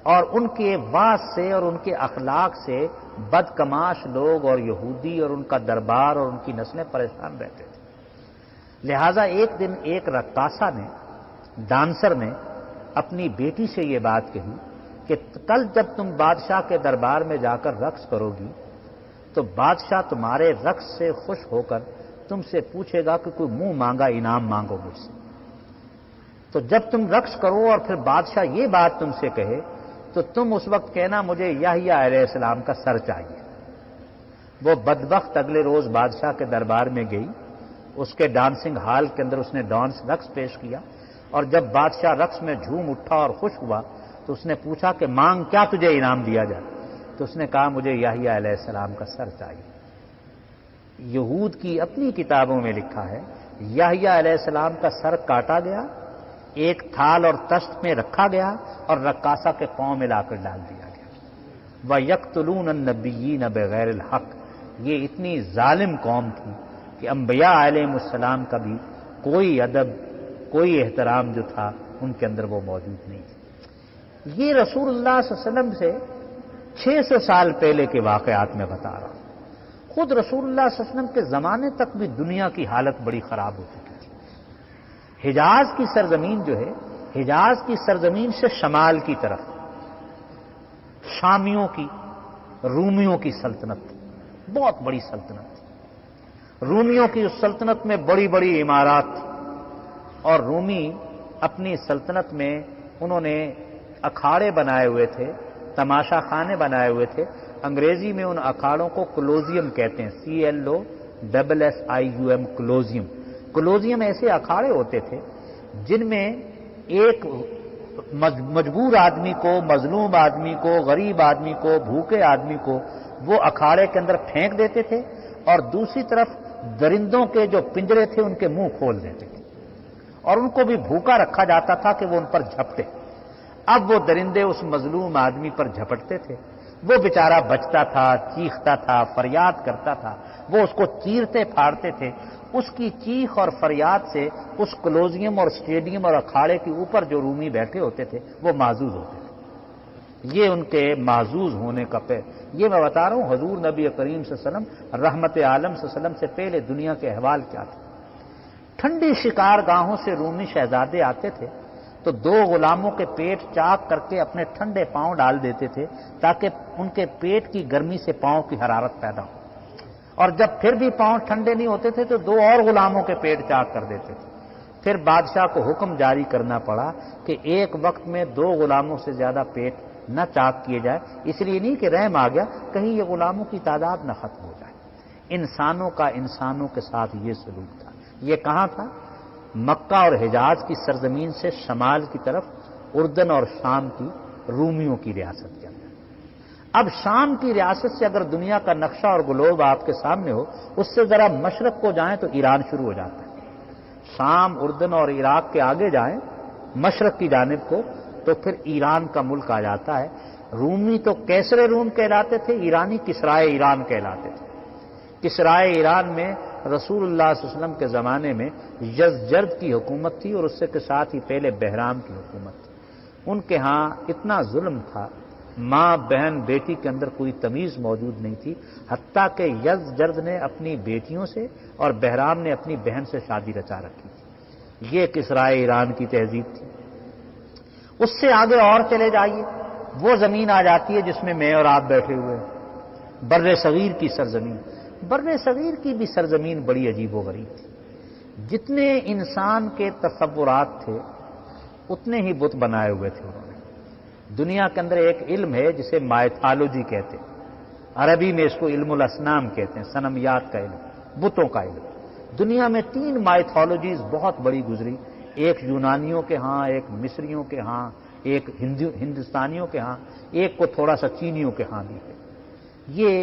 اور ان کے واعظ سے اور ان کے اخلاق سے بدکماش لوگ اور یہودی اور ان کا دربار اور ان کی نسلیں پریشان رہتے تھے۔ لہذا ایک دن ایک رقاصہ نے، ڈانسر نے اپنی بیٹی سے یہ بات کہی کہ کل جب تم بادشاہ کے دربار میں جا کر رقص کرو گی تو بادشاہ تمہارے رقص سے خوش ہو کر تم سے پوچھے گا کہ کوئی منہ مانگا انعام مانگو مجھ سے۔ تو جب تم رقص کرو اور پھر بادشاہ یہ بات تم سے کہے تو تم اس وقت کہنا مجھے یحییٰ علیہ السلام کا سر چاہیے۔ وہ بدبخت اگلے روز بادشاہ کے دربار میں گئی، اس کے ڈانسنگ ہال کے اندر اس نے رقص پیش کیا، اور جب بادشاہ رقص میں جھوم اٹھا اور خوش ہوا تو اس نے پوچھا کہ مانگ، کیا تجھے انعام دیا جائے؟ تو اس نے کہا مجھے یحییٰ علیہ السلام کا سر چاہیے۔ یہود کی اپنی کتابوں میں لکھا ہے یحییٰ علیہ السلام کا سر کاٹا گیا، ایک تھال اور تشت میں رکھا گیا اور رقاصہ کے پاؤں میں لا کر ڈال دیا گیا۔ وَيَقْتُلُونَ النَّبِيِّينَ بِغَيْرِ الْحَقِّ، یہ اتنی ظالم قوم تھی کہ انبیاء علیہ السلام کا بھی کوئی ادب، کوئی احترام جو تھا ان کے اندر وہ موجود نہیں تھی۔ یہ رسول اللہ صلی اللہ علیہ وسلم سے 600 سال پہلے کے واقعات میں بتا رہا ہوں۔ خود رسول اللہ صلی اللہ علیہ وسلم کے زمانے تک بھی دنیا کی حالت بڑی خراب ہو چکی تھی۔ حجاز کی سرزمین جو ہے، حجاز کی سرزمین سے شمال کی طرف شامیوں کی، رومیوں کی سلطنت، بہت بڑی سلطنت تھی۔ رومیوں کی اس سلطنت میں بڑی بڑی عمارات تھی، اور رومی اپنی سلطنت میں انہوں نے اکھاڑے بنائے ہوئے تھے، تماشا خانے بنائے ہوئے تھے۔ انگریزی میں ان اکھاڑوں کو کلوزیم کہتے ہیں، CLOSSIUM، کلوزیم۔ کلوزیم ایسے اکھاڑے ہوتے تھے جن میں ایک مجبور آدمی کو، مظلوم آدمی کو، غریب آدمی کو، بھوکے آدمی کو وہ اکھاڑے کے اندر پھینک دیتے تھے، اور دوسری طرف درندوں کے جو پنجرے تھے ان کے منہ کھول دیتے تھے، اور ان کو بھی بھوکا رکھا جاتا تھا کہ وہ ان پر جھپٹے۔ اب وہ درندے اس مظلوم آدمی پر جھپٹتے تھے، وہ بیچارہ بچتا تھا، چیختا تھا، فریاد کرتا تھا، وہ اس کو چیرتے پھاڑتے تھے۔ اس کی چیخ اور فریاد سے اس کلوزیم اور اسٹیڈیم اور اکھاڑے کے اوپر جو رومی بیٹھے ہوتے تھے وہ معزوز ہوتے تھے۔ یہ ان کے معزوز ہونے کا یہ میں بتا رہا ہوں حضور نبی کریم صلی اللہ علیہ وسلم، رحمت عالم صلی اللہ علیہ وسلم سے پہلے دنیا کے احوال کیا تھے۔ ٹھنڈی شکار گاہوں سے رومی شہزادے آتے تھے تو 2 غلاموں کے پیٹ چاک کر کے اپنے ٹھنڈے پاؤں ڈال دیتے تھے تاکہ ان کے پیٹ کی گرمی سے پاؤں کی حرارت پیدا ہو، اور جب پھر بھی پاؤں ٹھنڈے نہیں ہوتے تھے تو 2 اور غلاموں کے پیٹ چاک کر دیتے تھے۔ پھر بادشاہ کو حکم جاری کرنا پڑا کہ ایک وقت میں 2 غلاموں سے زیادہ پیٹ نہ چاک کیے جائے، اس لیے نہیں کہ رحم آ گیا کہیں یہ غلاموں کی تعداد نہ ختم ہو جائے۔ انسانوں کا انسانوں کے ساتھ یہ سلوک تھا۔ یہ کہاں تھا؟ مکہ اور حجاز کی سرزمین سے شمال کی طرف اردن اور شام کی رومیوں کی ریاست کے اندر۔ اب شام کی ریاست سے اگر دنیا کا نقشہ اور گلوب آپ کے سامنے ہو، اس سے ذرا مشرق کو جائیں تو ایران شروع ہو جاتا ہے۔ شام، اردن اور عراق کے آگے جائیں مشرق کی جانب کو تو پھر ایران کا ملک آ جاتا ہے۔ رومی تو کیسر روم کہلاتے تھے، ایرانی کسرائے ایران کہلاتے تھے۔ کسرائے ایران میں رسول اللہ صلی اللہ علیہ وسلم کے زمانے میں یزجرد کی حکومت تھی، اور اس سے کے ساتھ ہی پہلے بہرام کی حکومت تھی۔ ان کے ہاں اتنا ظلم تھا، ماں بہن بیٹی کے اندر کوئی تمیز موجود نہیں تھی، حتیٰ کہ یزجرد نے اپنی بیٹیوں سے اور بہرام نے اپنی بہن سے شادی رچا رکھی تھی۔ یہ کسرائے ایران کی تہذیب تھی۔ اس سے آگے اور چلے جائیے، وہ زمین آ جاتی ہے جس میں میں اور آپ بیٹھے ہوئے ہیں، بر صغیر کی سرزمین۔ بر صغیر کی بھی سرزمین بڑی عجیب و غریب تھی۔ جتنے انسان کے تصورات تھے اتنے ہی بت بنائے ہوئے تھے انہوں نے۔ دنیا کے اندر ایک علم ہے جسے مائتھالوجی کہتے ہیں، عربی میں اس کو علم الاسنام کہتے ہیں، صنمیات کا علم، بتوں کا علم۔ دنیا میں 3 مائتھالوجیز بہت بڑی گزری، ایک یونانیوں کے ہاں، ایک مصریوں کے ہاں، ایک ہندوستانیوں کے ہاں، ایک کو تھوڑا سا چینیوں کے ہاں بھی ہے۔ یہ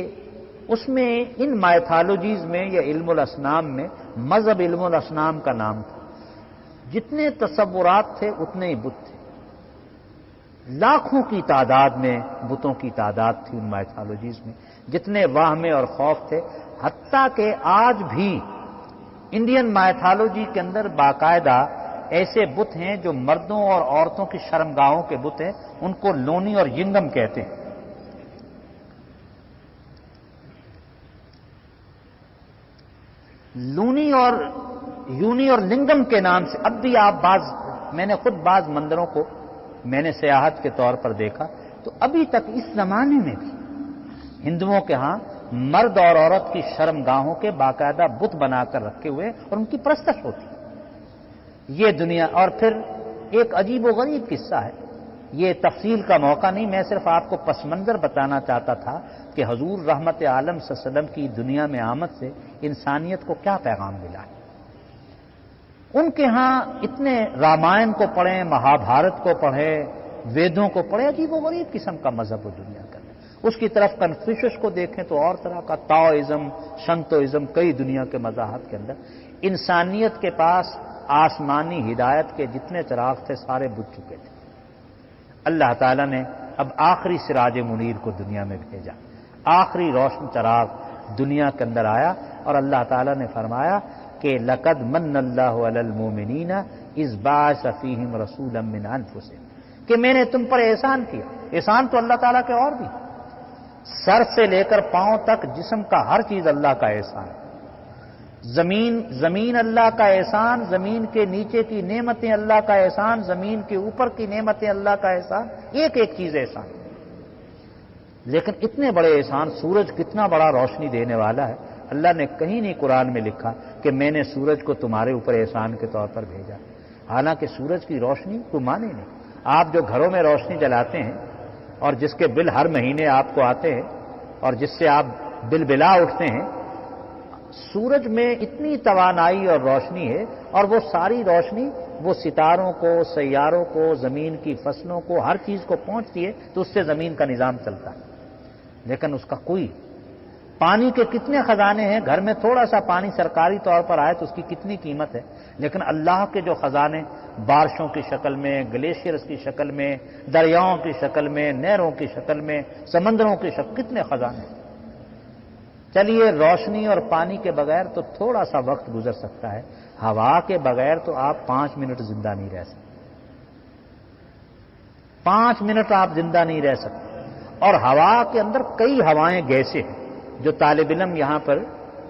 اس میں ان مائتھالوجیز میں یا علم الاسنام میں مذہب علم الاسنام کا نام تھا۔ جتنے تصورات تھے اتنے ہی بت تھے، لاکھوں کی تعداد میں بتوں کی تعداد تھی ان مائتھالوجیز میں، جتنے واہمے اور خوف تھے، حتیٰ کہ آج بھی انڈین مائتھالوجی کے اندر باقاعدہ ایسے بت ہیں جو مردوں اور عورتوں کی شرمگاہوں کے بت ہیں، ان کو لونی اور ینگم کہتے ہیں۔ لونی اور یونی اور لنگم کے نام سے اب بھی آپ میں نے خود بعض مندروں کو میں نے سیاحت کے طور پر دیکھا، تو ابھی تک اس زمانے میں بھی ہندوؤں کے ہاں مرد اور عورت کی شرمگاہوں کے باقاعدہ بت بنا کر رکھے ہوئے اور ان کی پرستش ہوتی ہے یہ دنیا۔ اور پھر ایک عجیب و غریب قصہ ہے، یہ تفصیل کا موقع نہیں، میں صرف آپ کو پس منظر بتانا چاہتا تھا کہ حضور رحمت عالم صلی اللہ علیہ وسلم کی دنیا میں آمد سے انسانیت کو کیا پیغام ملا ہے۔ ان کے ہاں اتنے رامائن کو پڑھیں، مہابھارت کو پڑھیں، ویدوں کو پڑھیں، عجیب و غریب قسم کا مذہب و دنیا کا۔ اس کی طرف کنفیوشس کو دیکھیں تو اور طرح کا تاؤزم، شنتوئزم، کئی دنیا کے مذاہب کے اندر انسانیت کے پاس آسمانی ہدایت کے جتنے چراغ تھے سارے بجھ چکے تھے۔ اللہ تعالیٰ نے اب آخری سراج منیر کو دنیا میں بھیجا، آخری روشن چراغ دنیا کے اندر آیا، اور اللہ تعالیٰ نے فرمایا کہ لقد من اللہ علی المؤمنین اذ بعث فیہم رسولا من انفسہم، کہ میں نے تم پر احسان کیا۔ احسان تو اللہ تعالیٰ کے اور بھی، سر سے لے کر پاؤں تک جسم کا ہر چیز اللہ کا احسان ہے۔ زمین اللہ کا احسان، زمین کے نیچے کی نعمتیں اللہ کا احسان، زمین کے اوپر کی نعمتیں اللہ کا احسان، ایک ایک چیز احسان۔ لیکن اتنے بڑے احسان، سورج کتنا بڑا روشنی دینے والا ہے، اللہ نے کہیں نہیں قرآن میں لکھا کہ میں نے سورج کو تمہارے اوپر احسان کے طور پر بھیجا، حالانکہ سورج کی روشنی کو مانے نہیں۔ آپ جو گھروں میں روشنی جلاتے ہیں اور جس کے بل ہر مہینے آپ کو آتے ہیں اور جس سے آپ بل بلا اٹھتے ہیں، سورج میں اتنی توانائی اور روشنی ہے، اور وہ ساری روشنی وہ ستاروں کو، سیاروں کو، زمین کی فصلوں کو، ہر چیز کو پہنچتی ہے، تو اس سے زمین کا نظام چلتا ہے۔ لیکن اس کا کوئی پانی کے کتنے خزانے ہیں، گھر میں تھوڑا سا پانی سرکاری طور پر آئے تو اس کی کتنی قیمت ہے، لیکن اللہ کے جو خزانے بارشوں کی شکل میں، گلیشیئرز کی شکل میں، دریاؤں کی شکل میں، نہروں کی شکل میں، سمندروں کی شکل، کتنے خزانے ہیں۔ چلیے روشنی اور پانی کے بغیر تو تھوڑا سا وقت گزر سکتا ہے، ہوا کے بغیر تو آپ 5 منٹ زندہ نہیں رہ سکتے، 5 منٹ آپ زندہ نہیں رہ سکتے۔ اور ہوا کے اندر کئی ہوائیں گیسیں ہیں، جو طالب علم یہاں پر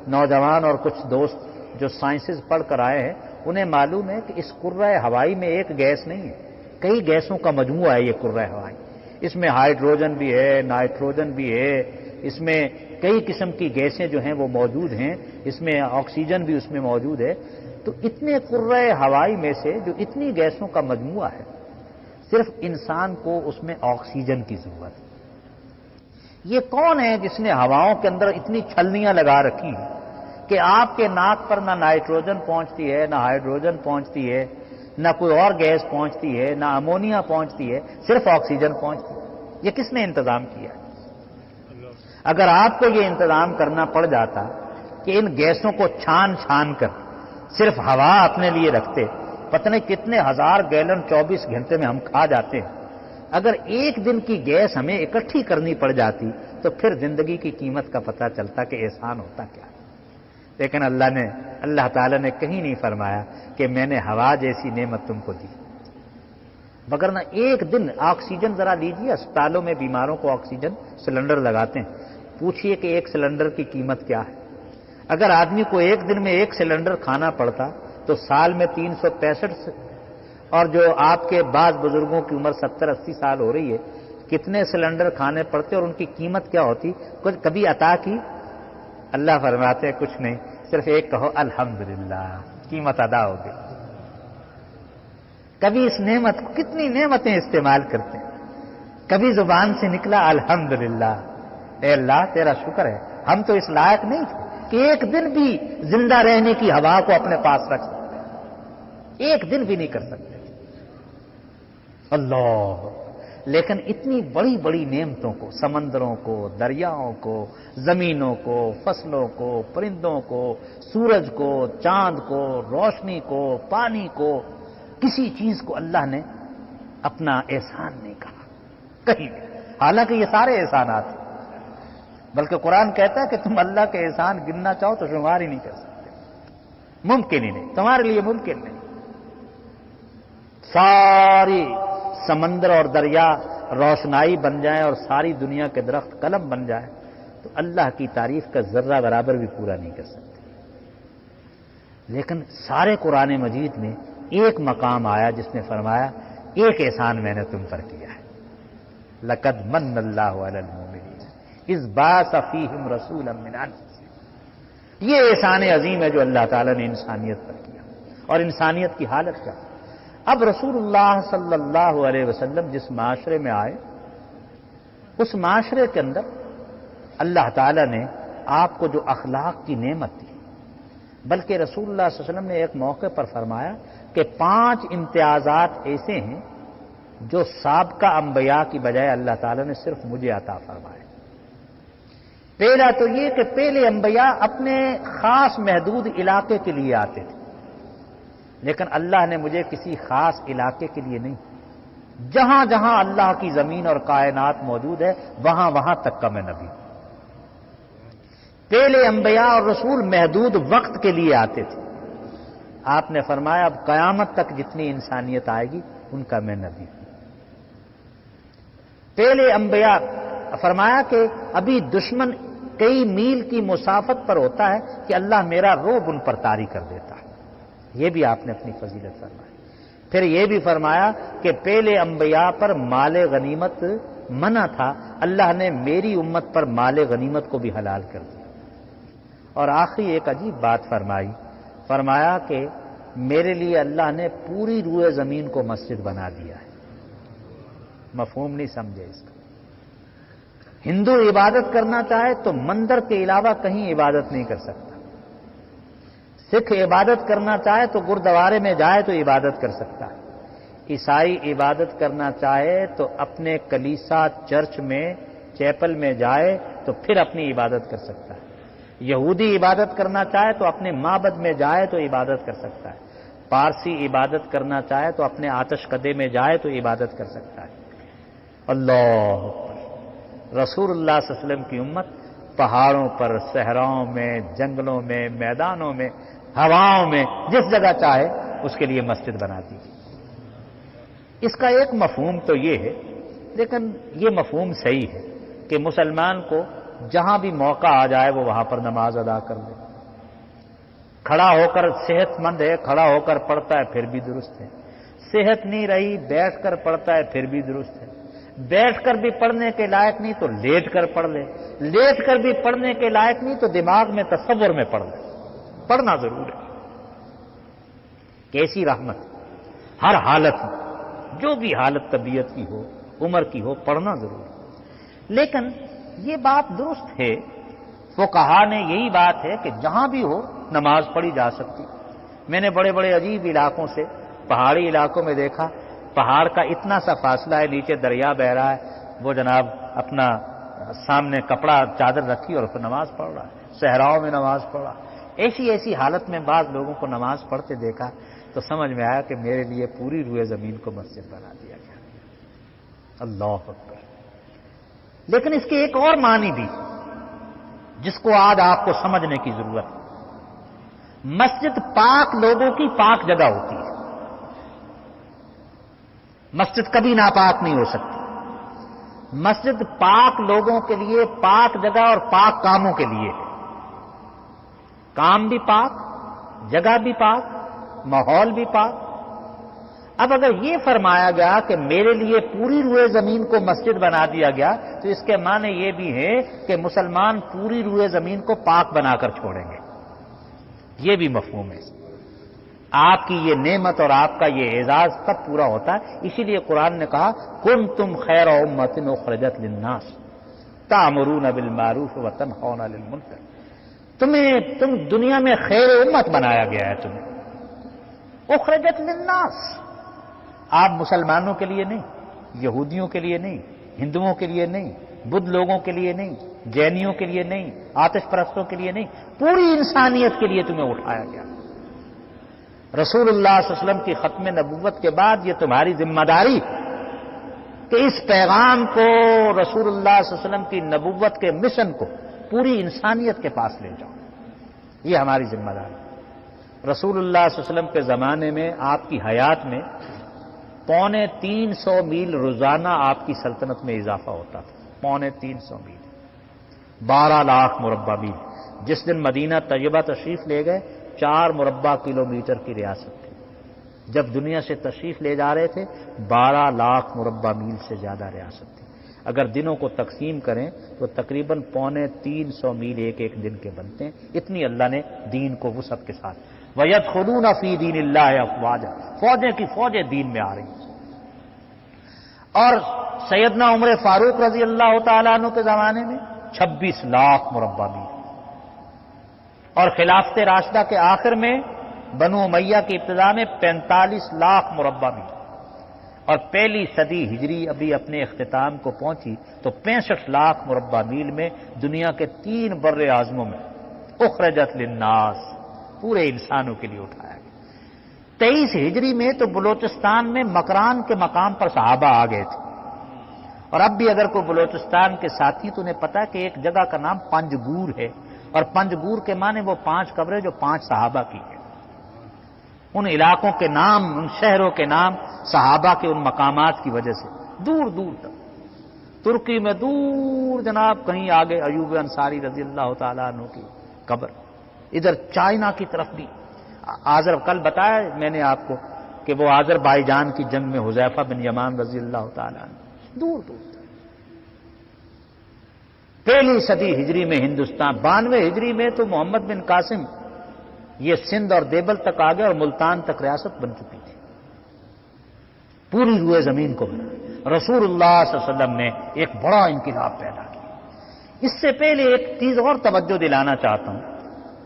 نوجوان اور کچھ دوست جو سائنسز پڑھ کر آئے ہیں انہیں معلوم ہے کہ اس کرۂ ہوائی میں ایک گیس نہیں ہے، کئی گیسوں کا مجموعہ ہے یہ کرۂ ہوائی۔ اس میں ہائیڈروجن بھی ہے، نائٹروجن بھی ہے، اس میں کئی قسم کی گیسیں جو ہیں وہ موجود ہیں، اس میں آکسیجن بھی اس میں موجود ہے۔ تو اتنے کرۂ ہوائی میں سے جو اتنی گیسوں کا مجموعہ ہے، صرف انسان کو اس میں آکسیجن کی ضرورت ہے۔ یہ کون ہے جس نے ہواؤں کے اندر اتنی چھلنیاں لگا رکھی ہیں کہ آپ کے ناک پر نہ نائٹروجن پہنچتی ہے، نہ ہائیڈروجن پہنچتی ہے، نہ کوئی اور گیس پہنچتی ہے، نہ امونیا پہنچتی ہے، صرف آکسیجن پہنچتی ہے؟ یہ کس نے انتظام کیا؟ اگر آپ کو یہ انتظام کرنا پڑ جاتا کہ ان گیسوں کو چھان چھان کر صرف ہوا اپنے لیے رکھتے، پتہ نہیں کتنے ہزار گیلن 24 گھنٹے میں ہم کھا جاتے ہیں، اگر ایک دن کی گیس ہمیں اکٹھی کرنی پڑ جاتی تو پھر زندگی کی قیمت کا پتہ چلتا کہ احسان ہوتا کیا۔ لیکن اللہ تعالیٰ نے کہیں نہیں فرمایا کہ میں نے ہوا جیسی نعمت تم کو دی، مگر نہ ایک دن آکسیجن ذرا لیجیے، اسپتالوں میں بیماروں کو آکسیجن سلنڈر لگاتے ہیں، پوچھئے کہ ایک سلنڈر کی قیمت کیا ہے۔ اگر آدمی کو ایک دن میں ایک سلنڈر کھانا پڑتا تو سال میں 365، اور جو آپ کے بعض بزرگوں کی عمر 70-80 سال ہو رہی ہے، کتنے سلنڈر کھانے پڑتے اور ان کی قیمت کیا ہوتی؟ کچھ کبھی عطا کی؟ اللہ فرماتے ہیں کچھ نہیں، صرف ایک کہو الحمدللہ، قیمت ادا ہو گئی۔ کبھی اس نعمت کو، کتنی نعمتیں استعمال کرتے ہیں، کبھی زبان سے نکلا الحمدللہ، اے اللہ تیرا شکر ہے، ہم تو اس لائق نہیں تھے کہ ایک دن بھی زندہ رہنے کی ہوا کو اپنے پاس رکھ سکتے، ایک دن بھی نہیں کر سکتے اللہ۔ لیکن اتنی بڑی بڑی نعمتوں کو، سمندروں کو، دریاؤں کو، زمینوں کو، فصلوں کو، پرندوں کو، سورج کو، چاند کو، روشنی کو، پانی کو، کسی چیز کو اللہ نے اپنا احسان نہیں کہا کہیں بھی، حالانکہ یہ سارے احسانات ہیں، بلکہ قرآن کہتا ہے کہ تم اللہ کے احسان گننا چاہو تو شمار ہی نہیں کر سکتے، ممکن ہی نہیں، تمہارے لیے ممکن نہیں۔ ساری سمندر اور دریا روشنائی بن جائیں اور ساری دنیا کے درخت قلم بن جائیں تو اللہ کی تعریف کا ذرہ برابر بھی پورا نہیں کر سکتے۔ لیکن سارے قرآن مجید میں ایک مقام آیا جس نے فرمایا ایک احسان میں نے تم پر کیا ہے، لقد من اللہ علی المؤمنین اذ بعث فیہم رسولا من انفسہم۔ یہ احسان عظیم ہے جو اللہ تعالیٰ نے انسانیت پر کیا، اور انسانیت کی حالت کیا۔ اب رسول اللہ صلی اللہ علیہ وسلم جس معاشرے میں آئے، اس معاشرے کے اندر اللہ تعالیٰ نے آپ کو جو اخلاق کی نعمت دی، بلکہ رسول اللہ صلی اللہ علیہ وسلم نے ایک موقع پر فرمایا کہ 5 امتیازات ایسے ہیں جو سابقہ انبیاء کی بجائے اللہ تعالیٰ نے صرف مجھے عطا فرمائے۔ پہلا تو یہ کہ پہلے انبیاء اپنے خاص محدود علاقے کے لیے آتے تھے، لیکن اللہ نے مجھے کسی خاص علاقے کے لیے نہیں، جہاں جہاں اللہ کی زمین اور کائنات موجود ہے وہاں وہاں تک کا میں نبی ہوں۔ پہلے انبیاء اور رسول محدود وقت کے لیے آتے تھے، آپ نے فرمایا اب قیامت تک جتنی انسانیت آئے گی ان کا میں نبی ہوں۔ پہلے انبیاء فرمایا کہ ابھی دشمن کئی میل کی مسافت پر ہوتا ہے کہ اللہ میرا رعب ان پر طاری کر دیتا ہے، یہ بھی آپ نے اپنی فضیلت فرمائی۔ پھر یہ بھی فرمایا کہ پہلے انبیاء پر مال غنیمت منع تھا، اللہ نے میری امت پر مال غنیمت کو بھی حلال کر دیا۔ اور آخری ایک عجیب بات فرمائی، فرمایا کہ میرے لیے اللہ نے پوری روئے زمین کو مسجد بنا دیا ہے۔ مفہوم نہیں سمجھے اس کا؟ ہندو عبادت کرنا چاہے تو مندر کے علاوہ کہیں عبادت نہیں کر سکتا، سکھ عبادت کرنا چاہے تو گردوارے میں جائے تو عبادت کر سکتا ہے، عیسائی عبادت کرنا چاہے تو اپنے کلیسا چرچ میں چیپل میں جائے تو پھر اپنی عبادت کر سکتا ہے، یہودی عبادت کرنا چاہے تو اپنے معبد میں جائے تو عبادت کر سکتا ہے، پارسی عبادت کرنا چاہے تو اپنے آتش کدے میں جائے تو عبادت کر سکتا ہے۔ اللہ اکبر! رسول اللہ صلی اللہ علیہ وسلم کی امت پہاڑوں پر، صحراؤں میں، جنگلوں میں، میدانوں میں، ہواؤں میں، جس جگہ چاہے اس کے لیے مسجد بنا دی۔ اس کا ایک مفہوم تو یہ ہے، لیکن یہ مفہوم صحیح ہے کہ مسلمان کو جہاں بھی موقع آ جائے وہ وہاں پر نماز ادا کر دے۔ کھڑا ہو کر صحت مند ہے، کھڑا ہو کر پڑھتا ہے پھر بھی درست ہے، صحت نہیں رہی بیٹھ کر پڑھتا ہے پھر بھی درست ہے، بیٹھ کر بھی پڑھنے کے لائق نہیں تو لیٹ کر پڑھ لے، لیٹ کر بھی پڑھنے کے لائق نہیں تو دماغ میں تصور میں پڑھ لے، پڑھنا ضرور ہے۔ کیسی رحمت! ہر حالت میں، جو بھی حالت طبیعت کی ہو، عمر کی ہو، پڑھنا ضرور ہے۔ لیکن یہ بات درست ہے، فقہا نے یہی بات ہے کہ جہاں بھی ہو نماز پڑھی جا سکتی۔ میں نے بڑے بڑے عجیب علاقوں سے پہاڑی علاقوں میں دیکھا، پہاڑ کا اتنا سا فاصلہ ہے، نیچے دریا بہ رہا ہے، وہ جناب اپنا سامنے کپڑا چادر رکھی اور پھر نماز پڑھ رہا ہے، صحراؤں میں نماز پڑھ رہا ہے۔ ایسی حالت میں بعض لوگوں کو نماز پڑھتے دیکھا تو سمجھ میں آیا کہ میرے لیے پوری روئے زمین کو مسجد بنا دیا گیا۔ اللہ اکبر! لیکن اس کے ایک اور معنی بھی جس کو آج آپ کو سمجھنے کی ضرورت ہے۔ مسجد پاک لوگوں کی پاک جگہ ہوتی ہے، مسجد کبھی ناپاک نہیں ہو سکتی۔ مسجد پاک لوگوں کے لیے پاک جگہ اور پاک کاموں کے لیے ہے، کام بھی پاک، جگہ بھی پاک، ماحول بھی پاک۔ اب اگر یہ فرمایا گیا کہ میرے لیے پوری روئے زمین کو مسجد بنا دیا گیا تو اس کے معنی یہ بھی ہے کہ مسلمان پوری روئے زمین کو پاک بنا کر چھوڑیں گے، یہ بھی مفہوم ہے۔ آپ کی یہ نعمت اور آپ کا یہ اعزاز تب پورا ہوتا ہے، اسی لیے قرآن نے کہا کنتم خیر امۃ اخرجت للناس تأمرون بالمعروف وتنہون عن المنکر۔ تم دنیا میں خیر امت بنایا گیا ہے، تمہیں اخرجت للناس۔ آپ مسلمانوں کے لیے نہیں، یہودیوں کے لیے نہیں، ہندوؤں کے لیے نہیں، بدھ لوگوں کے لیے نہیں، جینیوں کے لیے نہیں، آتش پرستوں کے لیے نہیں، پوری انسانیت کے لیے تمہیں اٹھایا گیا۔ رسول اللہ صلی اللہ علیہ وسلم کی ختم نبوت کے بعد یہ تمہاری ذمہ داری کہ اس پیغام کو، رسول اللہ صلی اللہ علیہ وسلم کی نبوت کے مشن کو پوری انسانیت کے پاس لے جاؤ، یہ ہماری ذمہ داری۔ رسول اللہ صلی اللہ علیہ وسلم کے زمانے میں آپ کی حیات میں 350 میل روزانہ آپ کی سلطنت میں اضافہ ہوتا تھا، 350 میل، 12 لاکھ مربع میل۔ جس دن مدینہ طیبہ تشریف لے گئے 4 مربع کلومیٹر کی ریاست تھی۔ جب دنیا سے تشریف لے جا رہے تھے 12 لاکھ مربع میل سے زیادہ ریاست تھی۔ اگر دنوں کو تقسیم کریں تو تقریباً 350 میل ایک ایک دن کے بنتے ہیں۔ اتنی اللہ نے دین کو وسعت کے ساتھ وَيَدْخُلُونَ فِي دِينِ اللَّهِ أَفْوَاجًا، فوجیں کی فوجیں دین میں آ رہی ہیں۔ اور سیدنا عمر فاروق رضی اللہ تعالیٰ عنہ کے زمانے میں 26 لاکھ مربع میل، اور خلافت راشدہ کے آخر میں بنو امیہ کی ابتدا میں 45 لاکھ مربع میل، اور پہلی صدی ہجری ابھی اپنے اختتام کو پہنچی تو 65 لاکھ مربع میل میں دنیا کے 3 بر اعظموں میں اخرجت للناس، پورے انسانوں کے لیے اٹھایا گیا۔ 23 ہجری میں تو بلوچستان میں مکران کے مقام پر صحابہ آ گئے تھے، اور اب بھی اگر کوئی بلوچستان کے ساتھی تو انہیں پتا کہ ایک جگہ کا نام پنجگور ہے، اور پنجگور کے معنی وہ 5 قبریں جو 5 صحابہ کی ہیں۔ ان علاقوں کے نام، ان شہروں کے نام صحابہ کے ان مقامات کی وجہ سے دور دور تک، ترکی میں دور جناب کہیں آگے ایوب انصاری رضی اللہ تعالیٰ عنہ کی قبر، ادھر چائنا کی طرف بھی کل بتایا میں نے آپ کو کہ وہ آذربائیجان کی جنگ میں حذیفہ بن یمان رضی اللہ تعالیٰ عنہ، دور دور تک۔ پہلی صدی ہجری میں ہندوستان، 92 ہجری میں تو محمد بن قاسم یہ سندھ اور دیبل تک آ گئے اور ملتان تک ریاست بن چکی تھی، پوری روئے زمین کو بنا۔ رسول اللہ صلی اللہ علیہ وسلم نے ایک بڑا انقلاب پیدا کیا۔ اس سے پہلے ایک چیز اور توجہ دلانا چاہتا ہوں،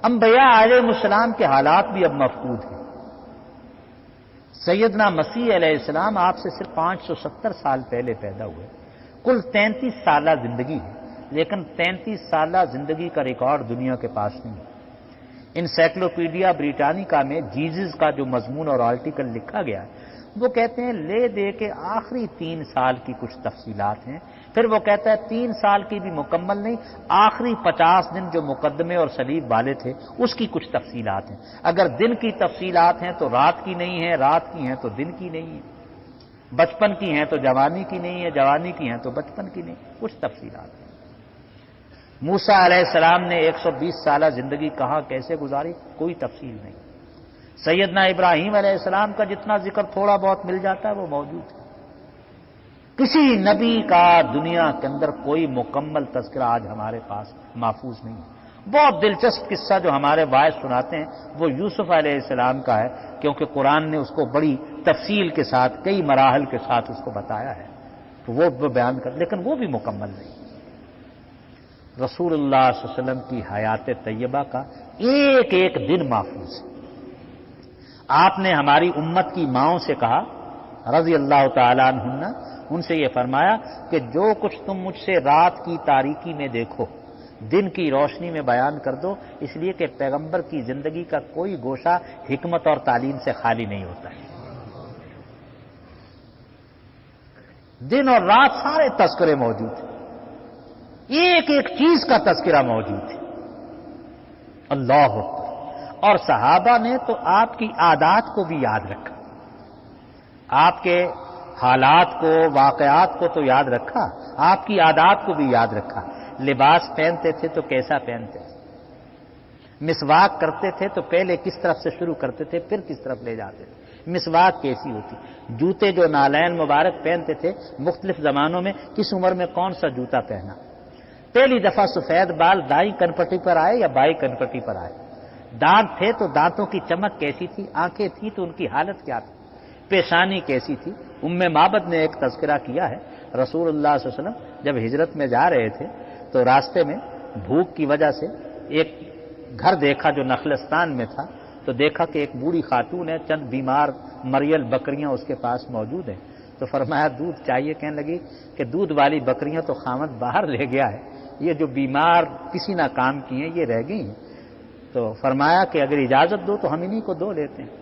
انبیاء علیہ السلام کے حالات بھی اب مفقود ہیں۔ سیدنا مسیح علیہ السلام آپ سے صرف 570 سال پہلے پیدا ہوئے، کل 33 سالہ زندگی ہے، لیکن 33 سالہ زندگی کا ریکارڈ دنیا کے پاس نہیں ہے۔ انسائکلوپیڈیا بریٹانیکا میں جیزس کا جو مضمون اور آرٹیکل لکھا گیا ہے وہ کہتے ہیں لے دے کے آخری 3 سال کی کچھ تفصیلات ہیں، پھر وہ کہتا ہے 3 سال کی بھی مکمل نہیں، آخری 50 دن جو مقدمے اور صلیب والے تھے اس کی کچھ تفصیلات ہیں۔ اگر دن کی تفصیلات ہیں تو رات کی نہیں ہیں، رات کی ہیں تو دن کی نہیں ہیں، بچپن کی ہیں تو جوانی کی نہیں ہے، جوانی کی ہیں تو بچپن کی نہیں، کچھ تفصیلات ہیں۔ موسیٰ علیہ السلام نے 120 سالہ زندگی کہاں کیسے گزاری، کوئی تفصیل نہیں۔ سیدنا ابراہیم علیہ السلام کا جتنا ذکر تھوڑا بہت مل جاتا ہے وہ موجود ہے۔ کسی نبی کا دنیا کے اندر کوئی مکمل تذکرہ آج ہمارے پاس محفوظ نہیں ہے۔ بہت دلچسپ قصہ جو ہمارے وائز سناتے ہیں وہ یوسف علیہ السلام کا ہے، کیونکہ قرآن نے اس کو بڑی تفصیل کے ساتھ کئی مراحل کے ساتھ اس کو بتایا ہے، تو وہ بیان کر، لیکن وہ بھی مکمل نہیں۔ رسول اللہ صلی اللہ علیہ وسلم کی حیات طیبہ کا ایک ایک دن محفوظ ہے۔ آپ نے ہماری امت کی ماؤں سے کہا رضی اللہ تعالیٰ عنہن، ان سے یہ فرمایا کہ جو کچھ تم مجھ سے رات کی تاریکی میں دیکھو دن کی روشنی میں بیان کر دو، اس لیے کہ پیغمبر کی زندگی کا کوئی گوشہ حکمت اور تعلیم سے خالی نہیں ہوتا ہے۔ دن اور رات سارے تذکرے موجود ہیں، ایک ایک چیز کا تذکرہ موجود ہے۔ اللہ اکبر۔ اور صحابہ نے تو آپ کی عادات کو بھی یاد رکھا، آپ کے حالات کو، واقعات کو تو یاد رکھا، آپ کی عادات کو بھی یاد رکھا۔ لباس پہنتے تھے تو کیسا پہنتے تھے، مسواک کرتے تھے تو پہلے کس طرف سے شروع کرتے تھے پھر کس طرف لے جاتے تھے، مسواک کیسی ہوتی، جوتے جو نالین مبارک پہنتے تھے مختلف زمانوں میں کس عمر میں کون سا جوتا پہنا، پہلی دفعہ سفید بال دائیں کنپٹی پر آئے یا بائیں کنپٹی پر آئے، دانت تھے تو دانتوں کی چمک کیسی تھی، آنکھیں تھیں تو ان کی حالت کیا تھی، پیشانی کیسی تھی۔ معبد نے ایک تذکرہ کیا ہے، رسول اللہ صلی اللہ علیہ وسلم جب ہجرت میں جا رہے تھے تو راستے میں بھوک کی وجہ سے ایک گھر دیکھا جو نخلستان میں تھا، تو دیکھا کہ ایک بوڑھی خاتون ہے، چند بیمار مریل بکریاں اس کے پاس موجود ہیں، تو فرمایا دودھ چاہیے، کہنے لگی کہ دودھ والی بکریاں تو خامد باہر لے گیا ہے، یہ جو بیمار کسی نہ کام کی ہیں یہ رہ گئی ہیں، تو فرمایا کہ اگر اجازت دو تو ہم انہی کو دو لیتے ہیں۔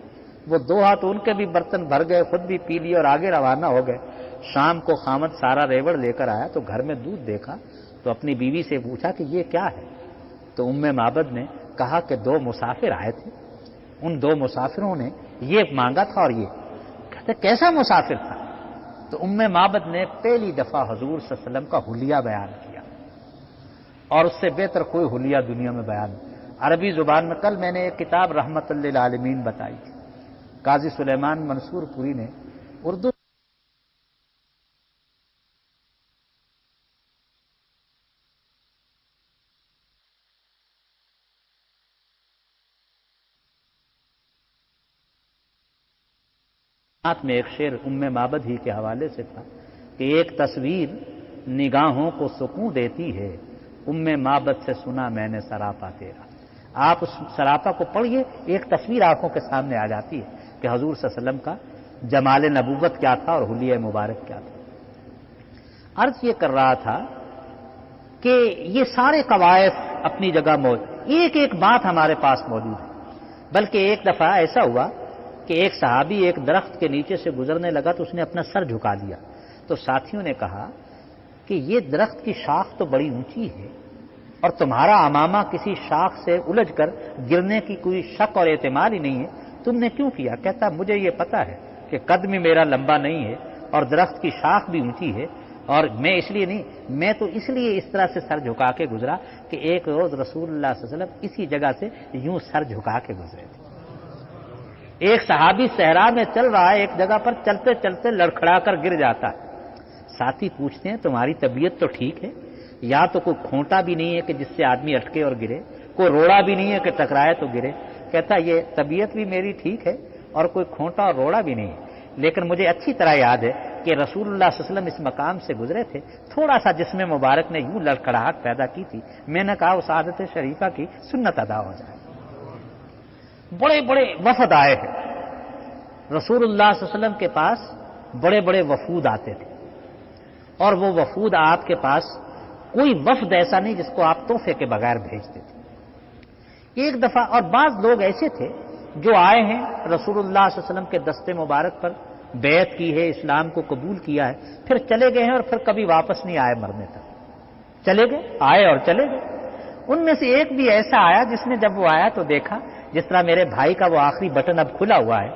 وہ 2 ہاتھ ان کے بھی برتن بھر گئے، خود بھی پی لیے اور آگے روانہ ہو گئے۔ شام کو خامد سارا ریوڑ لے کر آیا تو گھر میں دودھ دیکھا تو اپنی بیوی سے پوچھا کہ یہ کیا ہے، تو معبد نے کہا کہ 2 مسافر آئے تھے، ان 2 مسافروں نے یہ مانگا تھا اور یہ کہتے کیسا مسافر تھا، تو معبد نے پہلی دفعہ حضور صلی اللہ علیہ وسلم کا حلیہ بیان کیا، اور اس سے بہتر کوئی حلیہ دنیا میں بیان نہیں۔ عربی زبان میں کل میں نے ایک کتاب رحمت للعالمین بتائی تھی، قاضی سلیمان منصور پوری نے اردو میں ایک شعر ام معبد ہی کے حوالے سے تھا کہ ایک تصویر نگاہوں کو سکون دیتی ہے، ام معبد سے سنا میں نے سراپا تیرا۔ آپ اس سراپا کو پڑھیے، ایک تصویر آنکھوں کے سامنے آ جاتی ہے کہ حضور صلی اللہ علیہ وسلم کا جمال نبوت کیا تھا اور حلیہ مبارک کیا تھا۔ عرض یہ کر رہا تھا کہ یہ سارے قواعد اپنی جگہ موجود، ایک ایک بات ہمارے پاس موجود ہے۔ بلکہ ایک دفعہ ایسا ہوا کہ ایک صحابی ایک درخت کے نیچے سے گزرنے لگا تو اس نے اپنا سر جھکا دیا، تو ساتھیوں نے کہا کہ یہ درخت کی شاخ تو بڑی اونچی ہے اور تمہارا امامہ کسی شاخ سے الجھ کر گرنے کی کوئی شک اور احتمال ہی نہیں ہے، تم نے کیوں کیا؟ کہتا مجھے یہ پتا ہے کہ قد میں میرا لمبا نہیں ہے اور درخت کی شاخ بھی اونچی ہے، اور میں اس لیے نہیں، میں تو اس لیے اس طرح سے سر جھکا کے گزرا کہ ایک روز رسول اللہ صلی اللہ علیہ وسلم اسی جگہ سے یوں سر جھکا کے گزرے تھے۔ ایک صحابی صحرا میں چل رہا ہے، ایک جگہ پر چلتے چلتے لڑکھڑا کر گر جاتا ہے، ساتھی پوچھتے ہیں تمہاری طبیعت تو ٹھیک ہے؟ یا تو کوئی کھونٹا بھی نہیں ہے کہ جس سے آدمی اٹکے اور گرے، کوئی روڑا بھی نہیں ہے کہ ٹکرائے تو گرے۔ کہتا یہ طبیعت بھی میری ٹھیک ہے اور کوئی کھونٹا اور روڑا بھی نہیں ہے، لیکن مجھے اچھی طرح یاد ہے کہ رسول اللہ صلی اللہ علیہ وسلم اس مقام سے گزرے تھے، تھوڑا سا جسم مبارک نے یوں لڑکھڑاہٹ پیدا کی تھی، میں نے کہا اس عادت شریفہ کی سنت ادا ہو جائے۔ بڑے بڑے وفد آئے ہیں رسول اللہ صلی اللہ علیہ وسلم کے پاس، بڑے بڑے وفود آتے تھے، اور وہ وفود آپ کے پاس کوئی وفد ایسا نہیں جس کو آپ تحفے کے بغیر بھیجتے تھے۔ ایک دفعہ اور بعض لوگ ایسے تھے جو آئے ہیں رسول اللہ صلی اللہ علیہ وسلم کے دستے مبارک پر بیعت کی ہے، اسلام کو قبول کیا ہے، پھر چلے گئے ہیں اور پھر کبھی واپس نہیں آئے، مرنے تک چلے گئے، آئے اور چلے گئے۔ ان میں سے ایک بھی ایسا آیا جس نے جب وہ آیا تو دیکھا، جس طرح میرے بھائی کا وہ آخری بٹن اب کھلا ہوا ہے،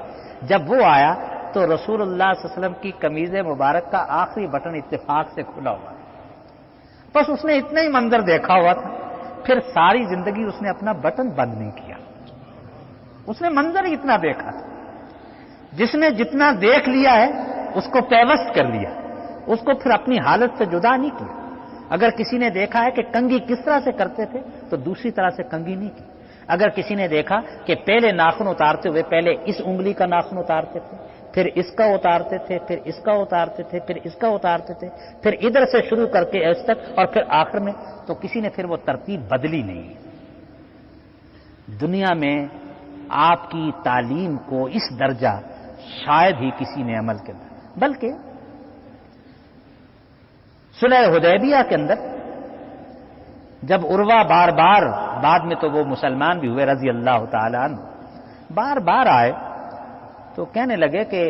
جب وہ آیا تو رسول اللہ صلی اللہ علیہ وسلم کی قمیض مبارک کا آخری بٹن اتفاق سے کھلا ہوا ہے۔ بس اس نے اتنا ہی منظر دیکھا ہوا تھا، پھر ساری زندگی اس نے اپنا بٹن بند نہیں کیا، اس نے منظر ہی اتنا دیکھا تھا۔ جس نے جتنا دیکھ لیا ہے اس کو پیوست کر لیا، اس کو پھر اپنی حالت سے جدا نہیں کیا۔ اگر کسی نے دیکھا ہے کہ کنگھی کس طرح سے کرتے تھے تو دوسری طرح سے کنگھی نہیں کی۔ اگر کسی نے دیکھا کہ پہلے ناخن اتارتے ہوئے پہلے اس انگلی کا ناخن اتارتے تھے، پھر اس کا اتارتے تھے، پھر اس کا اتارتے تھے، پھر اس کا اتارتے تھے، پھر ادھر سے شروع کر کے اس تک اور پھر آخر میں، تو کسی نے پھر وہ ترتیب بدلی نہیں ہے۔ دنیا میں آپ کی تعلیم کو اس درجہ شاید ہی کسی نے عمل کیا، بلکہ صلح حدیبیہ کے اندر جب عروہ بار بار، بعد میں تو وہ مسلمان بھی ہوئے رضی اللہ تعالی عنہ، بار بار آئے تو کہنے لگے کہ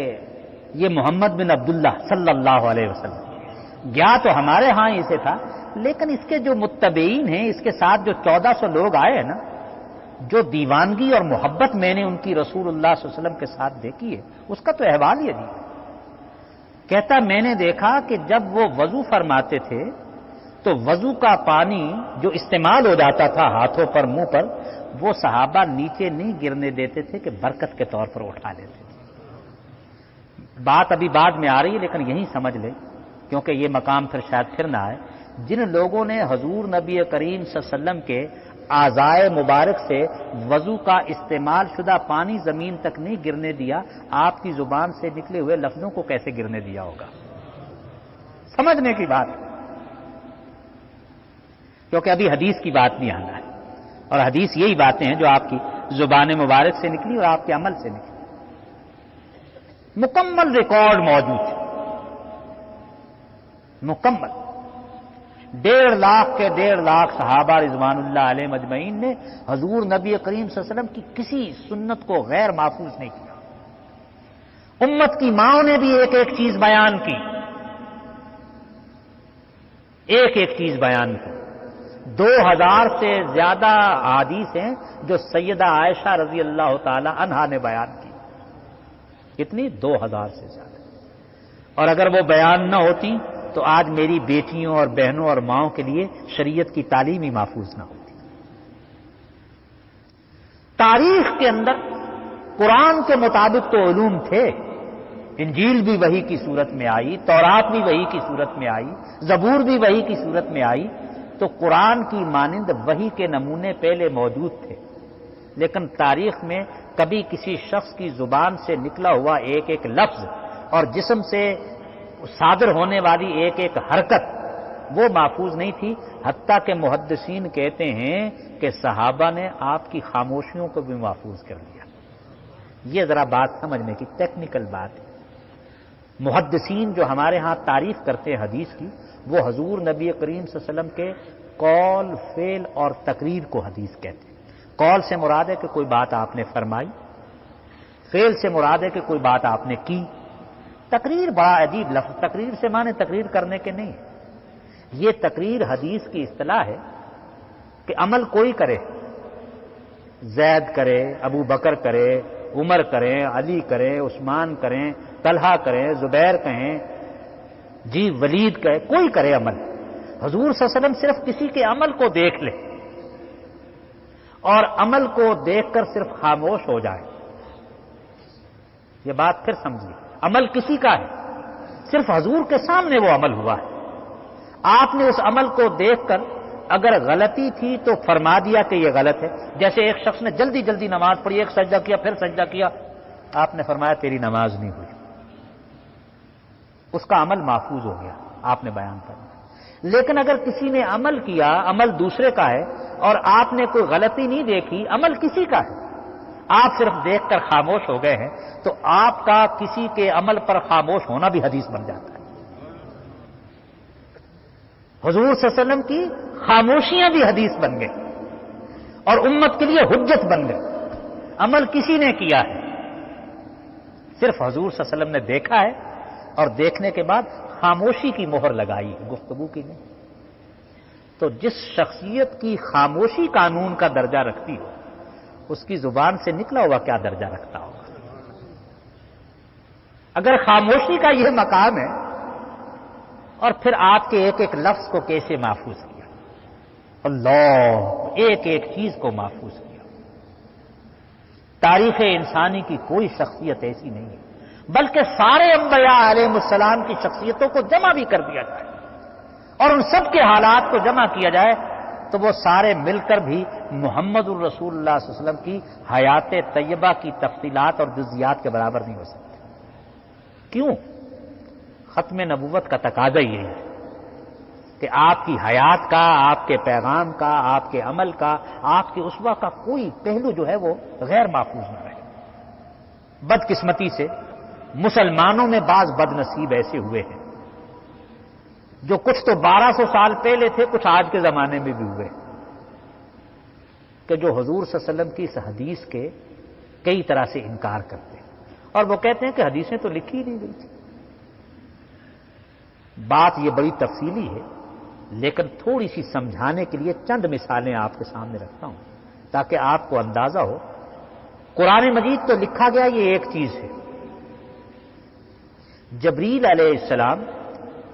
یہ محمد بن عبداللہ صلی اللہ علیہ وسلم گیا تو ہمارے ہاں ہی سے تھا، لیکن اس کے جو متبعین ہیں، اس کے ساتھ جو 1400 لوگ آئے ہیں نا، جو دیوانگی اور محبت میں نے ان کی رسول اللہ صلی اللہ علیہ وسلم کے ساتھ دیکھی ہے، اس کا تو احوال ہی عجیب ہے۔ کہتا میں نے دیکھا کہ جب وہ وضو فرماتے تھے تو وضو کا پانی جو استعمال ہو جاتا تھا ہاتھوں پر، منہ پر، وہ صحابہ نیچے نہیں گرنے دیتے تھے کہ برکت کے طور پر اٹھا لیتے تھے۔ بات ابھی بعد میں آ رہی ہے لیکن یہیں سمجھ لیں، کیونکہ یہ مقام پھر شاید پھر نہ آئے۔ جن لوگوں نے حضور نبی کریم صلی اللہ علیہ وسلم کے اعضائے مبارک سے وضو کا استعمال شدہ پانی زمین تک نہیں گرنے دیا، آپ کی زبان سے نکلے ہوئے لفظوں کو کیسے گرنے دیا ہوگا؟ سمجھنے کی بات، کیونکہ ابھی حدیث کی بات نہیں آنا ہے، اور حدیث یہی باتیں ہیں جو آپ کی زبان مبارک سے نکلی اور آپ کے عمل سے نکلی۔ مکمل ریکارڈ موجود ہے، مکمل 1.5 لاکھ کے 1.5 لاکھ صحابہ رضوان اللہ علیہ مجمعین نے حضور نبی کریم صلی اللہ علیہ وسلم کی کسی سنت کو غیر محفوظ نہیں کیا۔ امت کی ماؤں نے بھی ایک ایک چیز بیان کی، ایک ایک چیز بیان کی۔ 2000 سے زیادہ احادیث ہیں جو سیدہ عائشہ رضی اللہ تعالی عنہا نے بیان کی، کتنی؟ 2000 سے زیادہ۔ اور اگر وہ بیان نہ ہوتی تو آج میری بیٹیوں اور بہنوں اور ماؤں کے لیے شریعت کی تعلیم ہی محفوظ نہ ہوتی۔ تاریخ کے اندر قرآن کے مطابق تو علوم تھے، انجیل بھی وحی کی صورت میں آئی، تورات بھی وحی کی صورت میں آئی، زبور بھی وحی کی صورت میں آئی، تو قرآن کی مانند وحی کے نمونے پہلے موجود تھے، لیکن تاریخ میں کبھی کسی شخص کی زبان سے نکلا ہوا ایک ایک لفظ اور جسم سے صادر ہونے والی ایک ایک حرکت وہ محفوظ نہیں تھی، حتیٰ کہ محدثین کہتے ہیں کہ صحابہ نے آپ کی خاموشیوں کو بھی محفوظ کر لیا۔ یہ ذرا بات سمجھنے کی ٹیکنیکل بات ہے۔ محدثین جو ہمارے ہاں تعریف کرتے ہیں حدیث کی، وہ حضور نبی کریم صلی اللہ علیہ وسلم کے قول، فعل اور تقریر کو حدیث کہتے ہیں۔ قول سے مراد ہے کہ کوئی بات آپ نے فرمائی، فعل سے مراد ہے کہ کوئی بات آپ نے کی، تقریر بڑا عجیب لفظ، تقریر سے معنی تقریر کرنے کے نہیں، یہ تقریر حدیث کی اصطلاح ہے کہ عمل کوئی کرے، زید کرے، ابو بکر کرے، عمر کریں، علی کریں، عثمان کریں، طلحہ کریں، زبیر کہیں، جی ولید کہے، کوئی کرے عمل، حضور صلی اللہ علیہ وسلم صرف کسی کے عمل کو دیکھ لے اور عمل کو دیکھ کر صرف خاموش ہو جائے۔ یہ بات پھر سمجھیے، عمل کسی کا ہے، صرف حضور کے سامنے وہ عمل ہوا ہے، آپ نے اس عمل کو دیکھ کر اگر غلطی تھی تو فرما دیا کہ یہ غلط ہے۔ جیسے ایک شخص نے جلدی جلدی نماز پڑھی، ایک سجدہ کیا پھر سجدہ کیا، آپ نے فرمایا تیری نماز نہیں ہوئی، اس کا عمل محفوظ ہو گیا، آپ نے بیان کرنا۔ لیکن اگر کسی نے عمل کیا، عمل دوسرے کا ہے اور آپ نے کوئی غلطی نہیں دیکھی، عمل کسی کا ہے، آپ صرف دیکھ کر خاموش ہو گئے ہیں، تو آپ کا کسی کے عمل پر خاموش ہونا بھی حدیث بن جاتا ہے۔ حضور صلی اللہ علیہ وسلم کی خاموشیاں بھی حدیث بن گئی اور امت کے لیے حجت بن گئی۔ عمل کسی نے کیا ہے، صرف حضور صلی اللہ علیہ وسلم نے دیکھا ہے اور دیکھنے کے بعد خاموشی کی مہر لگائی ہے، گفتگو کی نہیں۔ تو جس شخصیت کی خاموشی قانون کا درجہ رکھتی ہو، اس کی زبان سے نکلا ہوا کیا درجہ رکھتا ہوگا؟ اگر خاموشی کا یہ مقام ہے، اور پھر آپ کے ایک ایک لفظ کو کیسے محفوظ کیا، اللہ، ایک ایک چیز کو محفوظ کیا۔ تاریخ انسانی کی کوئی شخصیت ایسی نہیں ہے، بلکہ سارے انبیاء علیہ السلام کی شخصیتوں کو جمع بھی کر دیا جائے اور ان سب کے حالات کو جمع کیا جائے تو وہ سارے مل کر بھی محمد الرسول اللہ صلی اللہ علیہ وسلم کی حیات طیبہ کی تفصیلات اور جزیات کے برابر نہیں ہو سکتے۔ کیوں؟ ختم نبوت کا تقاضا یہ ہے کہ آپ کی حیات کا، آپ کے پیغام کا، آپ کے عمل کا، آپ کے اسوہ کا کوئی پہلو جو ہے وہ غیر محفوظ نہ رہے۔ بدقسمتی سے مسلمانوں میں بعض بد نصیب ایسے ہوئے ہیں جو کچھ تو 1200 سال پہلے تھے، کچھ آج کے زمانے میں بھی ہوئے، کہ جو حضور صلی اللہ علیہ وسلم کی اس حدیث کے کئی طرح سے انکار کرتے ہیں اور وہ کہتے ہیں کہ حدیثیں تو لکھی ہی نہیں گئی تھی۔ بات یہ بڑی تفصیلی ہے، لیکن تھوڑی سی سمجھانے کے لیے چند مثالیں آپ کے سامنے رکھتا ہوں تاکہ آپ کو اندازہ ہو۔ قرآن مجید تو لکھا گیا یہ ایک چیز ہے، جبریل علیہ السلام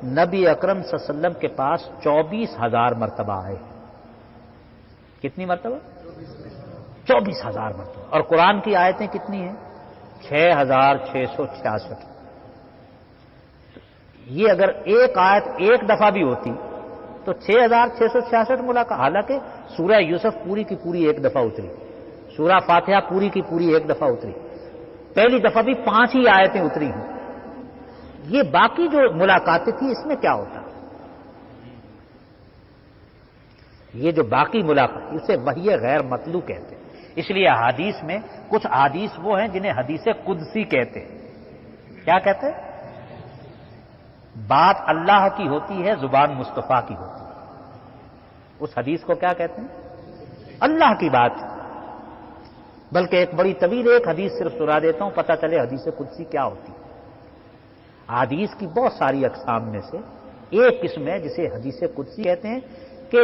نبی اکرم صلی اللہ علیہ وسلم کے پاس 24,000 مرتبہ آئے۔ کتنی مرتبہ؟ 24,000 مرتبہ۔ اور قرآن کی آیتیں کتنی ہیں؟ 6,666۔ یہ اگر ایک آیت ایک دفعہ بھی ہوتی تو 6,666 ملاقات، حالانکہ سورہ یوسف پوری کی پوری ایک دفعہ اتری، سورہ فاتحہ پوری کی پوری ایک دفعہ اتری، پہلی دفعہ بھی 5 ہی آیتیں اتری ہیں۔ یہ باقی جو ملاقاتیں تھیں اس میں کیا ہوتا؟ یہ جو باقی ملاقات، اسے وحی غیر مطلوع کہتے ہیں۔ اس لیے احادیث میں کچھ احادیث وہ ہیں جنہیں حدیث قدسی کہتے ہیں۔ کیا کہتے ہیں؟ بات اللہ کی ہوتی ہے، زبان مصطفیٰ کی ہوتی ہے، اس حدیث کو کیا کہتے ہیں؟ اللہ کی بات۔ بلکہ ایک بڑی طویل ایک حدیث صرف سنا دیتا ہوں، پتہ چلے حدیث قدسی کیا ہوتی ہے۔ حدیث کی بہت ساری اقسام میں سے ایک قسم ہے جسے حدیث قدسی کہتے ہیں، کہ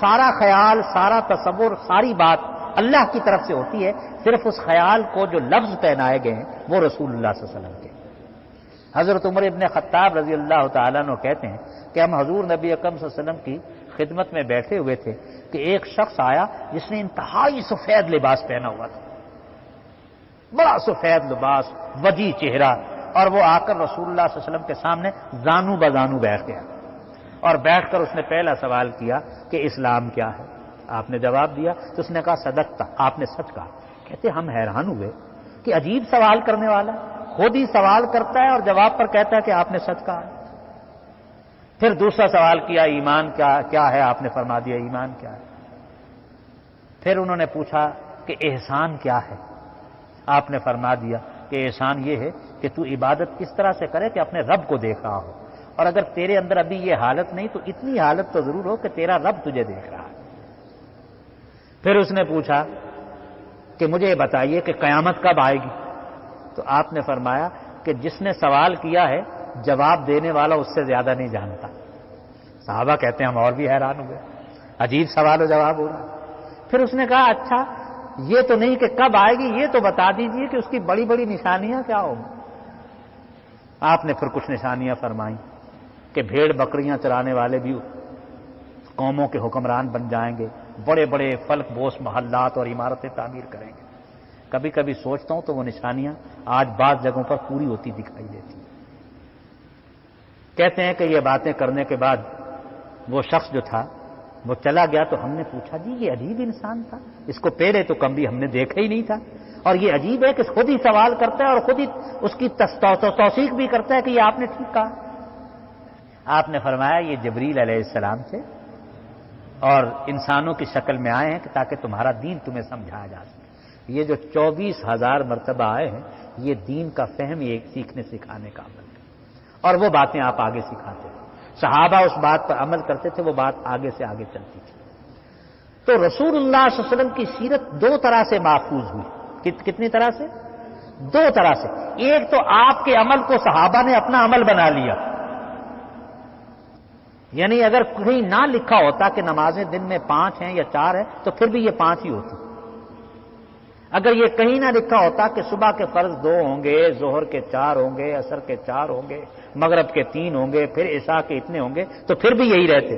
سارا خیال، سارا تصور، ساری بات اللہ کی طرف سے ہوتی ہے، صرف اس خیال کو جو لفظ پہنائے گئے ہیں وہ رسول اللہ صلی اللہ علیہ وسلم کے۔ حضرت عمر ابن خطاب رضی اللہ تعالیٰ عنہ کہتے ہیں کہ ہم حضور نبی اکرم صلی اللہ علیہ وسلم کی خدمت میں بیٹھے ہوئے تھے کہ ایک شخص آیا جس نے انتہائی سفید لباس پہنا ہوا تھا، بڑا سفید لباس، وجیح چہرہ، اور وہ آ کر رسول اللہ صلی اللہ علیہ وسلم کے سامنے زانو بزانو بیٹھ گیا، اور بیٹھ کر اس نے پہلا سوال کیا کہ اسلام کیا ہے؟ آپ نے جواب دیا تو اس نے کہا صدقتا، آپ نے سچ کہا۔ کہتے ہم حیران ہوئے کہ عجیب سوال کرنے والا، خود ہی سوال کرتا ہے اور جواب پر کہتا ہے کہ آپ نے سچ کہا۔ پھر دوسرا سوال کیا ایمان کیا ہے؟ آپ نے فرما دیا ایمان کیا ہے۔ پھر انہوں نے پوچھا کہ احسان کیا ہے؟ آپ نے فرما دیا کہ احسان یہ ہے کہ تو عبادت کس طرح سے کرے کہ اپنے رب کو دیکھ رہا ہو، اور اگر تیرے اندر ابھی یہ حالت نہیں تو اتنی حالت تو ضرور ہو کہ تیرا رب تجھے دیکھ رہا ہے۔ پھر اس نے پوچھا کہ مجھے بتائیے کہ قیامت کب آئے گی؟ تو آپ نے فرمایا کہ جس نے سوال کیا ہے جواب دینے والا اس سے زیادہ نہیں جانتا۔ صحابہ کہتے ہیں ہم اور بھی حیران ہوئے، عجیب سوال و جواب ہو رہا۔ پھر اس نے کہا اچھا یہ تو نہیں کہ کب آئے گی، یہ تو بتا دیجئے کہ اس کی بڑی بڑی نشانیاں کیا ہوں گی۔ آپ نے پھر کچھ نشانیاں فرمائیں کہ بھیڑ بکریاں چرانے والے بھی قوموں کے حکمران بن جائیں گے، بڑے بڑے فلک بوس محلات اور عمارتیں تعمیر کریں گے۔ کبھی کبھی سوچتا ہوں تو وہ نشانیاں آج بعض جگہوں پر پوری ہوتی دکھائی دیتی ہیں۔ کہتے ہیں کہ یہ باتیں کرنے کے بعد وہ شخص جو تھا وہ چلا گیا، تو ہم نے پوچھا جی یہ عجیب انسان تھا، اس کو پہلے تو کبھی ہم نے دیکھا ہی نہیں تھا، اور یہ عجیب ہے کہ خود ہی سوال کرتا ہے اور خود ہی اس کی توثیق بھی کرتا ہے کہ یہ آپ نے ٹھیک کہا۔ آپ نے فرمایا یہ جبریل علیہ السلام تھے اور انسانوں کی شکل میں آئے ہیں کہ تاکہ تمہارا دین تمہیں سمجھایا جا سکے۔ یہ جو 24,000 مرتبہ آئے ہیں یہ دین کا فہم ایک سیکھنے سکھانے کا عمل ہے، اور وہ باتیں آپ آگے سکھاتے تھے۔ صحابہ اس بات پر عمل کرتے تھے، وہ بات آگے سے آگے چلتی تھی۔ تو رسول اللہ صلی اللہ علیہ وسلم کی سیرت دو طرح سے محفوظ ہوئی۔ کتنی طرح سے؟ دو طرح سے۔ ایک تو آپ کے عمل کو صحابہ نے اپنا عمل بنا لیا، یعنی اگر کہیں نہ لکھا ہوتا کہ نمازیں دن میں 5 ہیں یا 4 ہیں تو پھر بھی یہ 5 ہی ہوتی۔ اگر یہ کہیں نہ لکھا ہوتا کہ صبح کے فرض 2 ہوں گے، ظہر کے 4 ہوں گے، عصر کے 4 ہوں گے، مغرب کے 3 ہوں گے، پھر عشاء کے اتنے ہوں گے، تو پھر بھی یہی رہتے۔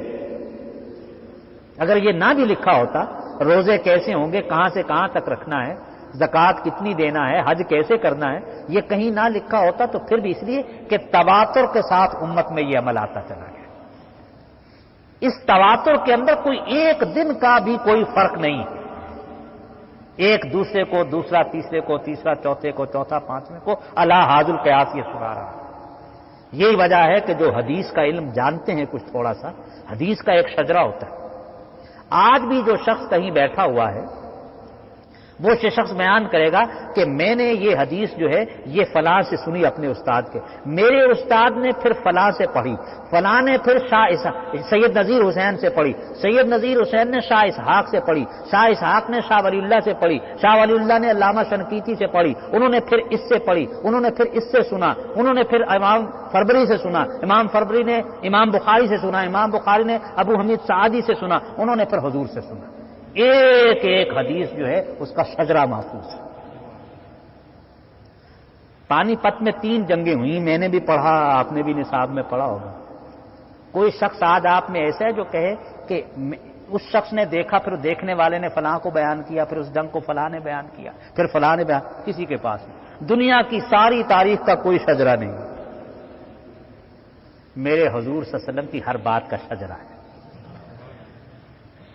اگر یہ نہ بھی لکھا ہوتا روزے کیسے ہوں گے، کہاں سے کہاں تک رکھنا ہے، زکوٰۃ کتنی دینا ہے، حج کیسے کرنا ہے، یہ کہیں نہ لکھا ہوتا تو پھر بھی اس لیے کہ تواتر کے ساتھ امت میں یہ عمل آتا چلا گیا۔ اس تواتر کے اندر کوئی ایک دن کا بھی کوئی فرق نہیں، ایک دوسرے کو دوسرا تیسرے کو، تیسرا چوتھے کو، چوتھا پانچویں کو، الا حاض القیاس یہ سنا رہا۔ یہی وجہ ہے کہ جو حدیث کا علم جانتے ہیں کچھ تھوڑا سا، حدیث کا ایک شجرہ ہوتا ہے۔ آج بھی جو شخص کہیں بیٹھا ہوا ہے وہ شخص بیان کرے گا کہ میں نے یہ حدیث جو ہے یہ فلاں سے سنی اپنے استاد کے، میرے استاد نے پھر فلاں سے پڑھی، فلاں نے پھر سید نذیر حسین سے پڑھی، سید نذیر حسین نے شاہ اسحاق سے پڑھی، شاہ اسحاق نے شاہ ولی اللہ سے پڑھی، شاہ ولی اللہ نے علامہ شنقیطی سے پڑھی، انہوں نے پھر اس سے پڑھی، انہوں نے پھر اس سے سنا، انہوں نے پھر امام فربری سے سنا، امام فربری نے امام بخاری سے سنا، امام بخاری نے ابو حمید سعدی سے سنا، انہوں نے پھر حضور سے سنا۔ ایک ایک حدیث جو ہے اس کا شجرہ محفوظ ہے۔ پانی پت میں 3 جنگیں ہوئیں، میں نے بھی پڑھا، آپ نے بھی نصاب میں پڑھا ہوگا۔ کوئی شخص آج آپ میں ایسا ہے جو کہے کہ اس شخص نے دیکھا، پھر دیکھنے والے نے فلاں کو بیان کیا، پھر اس جنگ کو فلاں نے بیان کیا، پھر فلاں نے بیان، کسی کے پاس نہیں۔ دنیا کی ساری تاریخ کا کوئی شجرہ نہیں۔ میرے حضور صلی اللہ علیہ وسلم کی ہر بات کا شجرہ ہے۔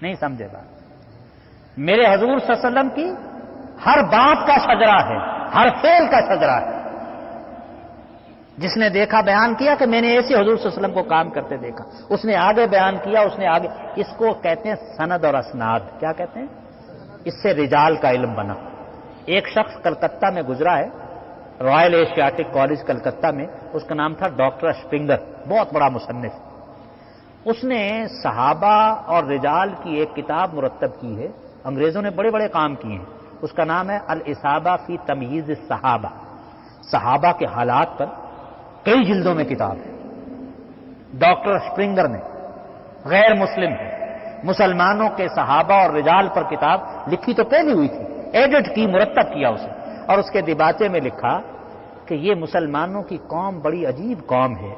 نہیں سمجھے بات؟ میرے حضور صلی اللہ علیہ وسلم کی ہر بات کا شجرہ ہے، ہر فعل کا شجرہ ہے۔ جس نے دیکھا بیان کیا کہ میں نے ایسے حضور صلی اللہ علیہ وسلم کو کام کرتے دیکھا، اس نے آگے بیان کیا، اس نے آگے، اس کو کہتے ہیں سند اور اسناد۔ کیا کہتے ہیں؟ اس سے رجال کا علم بنا۔ ایک شخص کلکتہ میں گزرا ہے، رائل ایشیاٹک کالج کلکتہ میں، اس کا نام تھا ڈاکٹر اسپرنگر، بہت بڑا مصنف۔ اس نے صحابہ اور رجال کی ایک کتاب مرتب کی ہے، انگریزوں نے بڑے بڑے کام کیے ہیں، اس کا نام ہے الاصابہ فی تمییز الصحابہ۔ صحابہ کے حالات پر کئی جلدوں میں کتاب ہے۔ ڈاکٹر اسپرنگر نے، غیر مسلم ہے، مسلمانوں کے صحابہ اور رجال پر کتاب لکھی تو پہلی ہوئی تھی، ایڈٹ کی، مرتب کیا اسے، اور اس کے دیباچے میں لکھا کہ یہ مسلمانوں کی قوم بڑی عجیب قوم ہے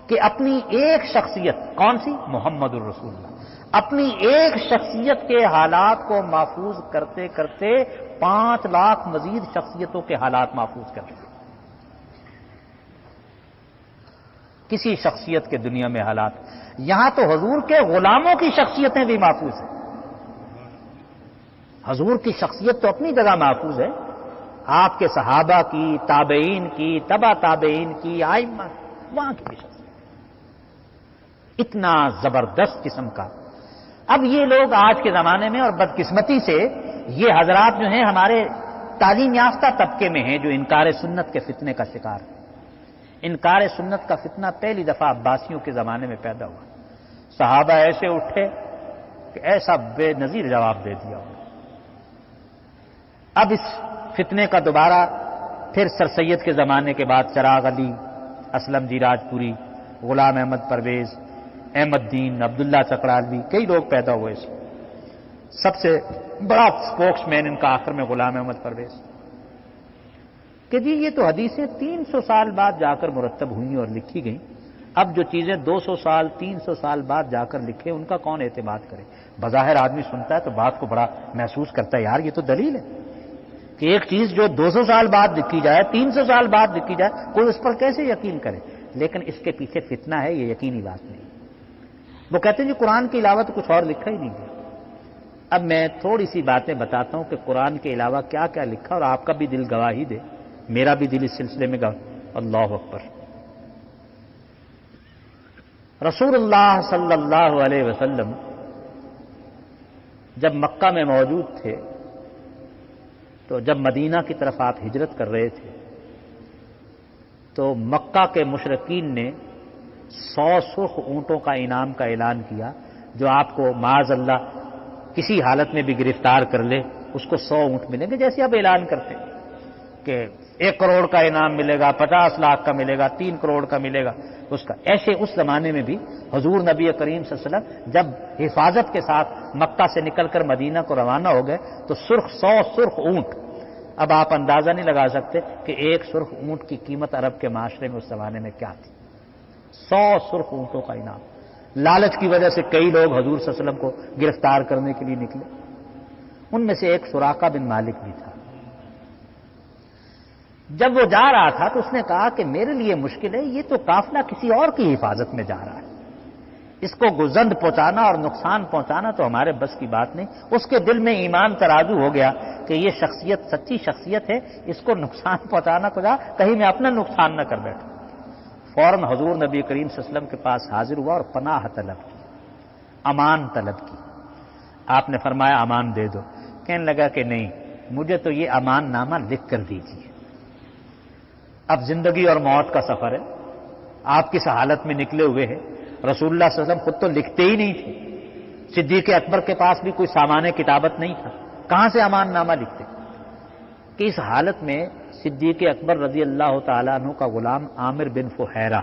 کہ اپنی ایک شخصیت، کون سی؟ محمد الرسول اللہ، اپنی ایک شخصیت کے حالات کو محفوظ کرتے کرتے 5 لاکھ مزید شخصیتوں کے حالات محفوظ کر لیے. کسی شخصیت کے دنیا میں حالات، یہاں تو حضور کے غلاموں کی شخصیتیں بھی محفوظ ہیں. حضور کی شخصیت تو اپنی جگہ محفوظ ہے، آپ کے صحابہ کی، تابعین کی، تبع تابعین کی، ائمہ وہاں کی شخصیت اتنا زبردست قسم کا. اب یہ لوگ آج کے زمانے میں، اور بدقسمتی سے یہ حضرات جو ہیں ہمارے تعلیم یافتہ طبقے میں ہیں جو انکار سنت کے فتنے کا شکار ہیں. انکار سنت کا فتنہ پہلی دفعہ عباسیوں کے زمانے میں پیدا ہوا. صحابہ ایسے اٹھے کہ ایسا بے نظیر جواب دے دیا. اب اس فتنے کا دوبارہ پھر سر سید کے زمانے کے بعد چراغ علی، اسلم جی راجپوری، غلام احمد پرویز، احمد دین، عبداللہ چکرالوی، کئی لوگ پیدا ہوئے. سب سے بڑا اسپوکس مین ان کا آخر میں غلام احمد پرویز، کہ جی یہ تو حدیثیں 300 سال بعد جا کر مرتب ہوئیں اور لکھی گئیں. اب جو چیزیں 200 سال 300 سال بعد جا کر لکھے ان کا کون اعتماد کرے؟ بظاہر آدمی سنتا ہے تو بات کو بڑا محسوس کرتا ہے، یار یہ تو دلیل ہے کہ ایک چیز جو 200 سال بعد لکھی جائے، 300 سال بعد لکھی جائے، کوئی اس پر کیسے یقین کرے؟ لیکن اس کے پیچھے فتنہ ہے، یہ یقینی بات نہیں. وہ کہتے ہیں جی قرآن کے علاوہ تو کچھ اور لکھا ہی نہیں ہے. اب میں تھوڑی سی باتیں بتاتا ہوں کہ قرآن کے علاوہ کیا کیا لکھا، اور آپ کا بھی دل گواہی دے، میرا بھی دل اس سلسلے میں گواہ. اللہ اکبر. رسول اللہ صلی اللہ علیہ وسلم جب مکہ میں موجود تھے تو جب مدینہ کی طرف آپ ہجرت کر رہے تھے تو مکہ کے مشرکین نے 100 سرخ اونٹوں کا انعام کا اعلان کیا، جو آپ کو معاذ اللہ کسی حالت میں بھی گرفتار کر لے اس کو 100 اونٹ ملیں گے. جیسے اب اعلان کرتے ہیں کہ 1 کروڑ کا انعام ملے گا، 50 لاکھ کا ملے گا، 3 کروڑ کا ملے گا اس کا. ایسے اس زمانے میں بھی حضور نبی کریم صلی اللہ علیہ وسلم جب حفاظت کے ساتھ مکہ سے نکل کر مدینہ کو روانہ ہو گئے تو 100 سرخ اونٹ. اب آپ اندازہ نہیں لگا سکتے کہ 1 سرخ اونٹ کی قیمت عرب کے معاشرے میں اس زمانے میں کیا تھی. 100 سرخ اونٹوں کا انعام. لالچ کی وجہ سے کئی لوگ حضور صلی اللہ علیہ وسلم کو گرفتار کرنے کے لیے نکلے. ان میں سے ایک سراقہ بن مالک بھی تھا. جب وہ جا رہا تھا تو اس نے کہا کہ میرے لیے مشکل ہے، یہ تو قافلہ کسی اور کی حفاظت میں جا رہا ہے، اس کو گزند پہنچانا اور نقصان پہنچانا تو ہمارے بس کی بات نہیں. اس کے دل میں ایمان ترازو ہو گیا کہ یہ شخصیت سچی شخصیت ہے، اس کو نقصان پہنچانا کجا، کہیں میں اپنا نقصان نہ کر بیٹھوں. فوراً حضور نبی کریم صلی اللہ علیہ وسلم کے پاس حاضر ہوا اور پناہ طلب کی، امان طلب کی. آپ نے فرمایا امان دے دو. کہنے لگا کہ نہیں، مجھے تو یہ امان نامہ لکھ کر دیجیے. اب زندگی اور موت کا سفر ہے، آپ کس حالت میں نکلے ہوئے ہیں. رسول اللہ صلی اللہ علیہ وسلم خود تو لکھتے ہی نہیں تھے، صدیق اکبر کے پاس بھی کوئی سامان کتابت نہیں تھا، کہاں سے امان نامہ لکھتے. کہ اس حالت میں صدیق اکبر رضی اللہ تعالیٰ عنہ کا غلام عامر بن فہیرہ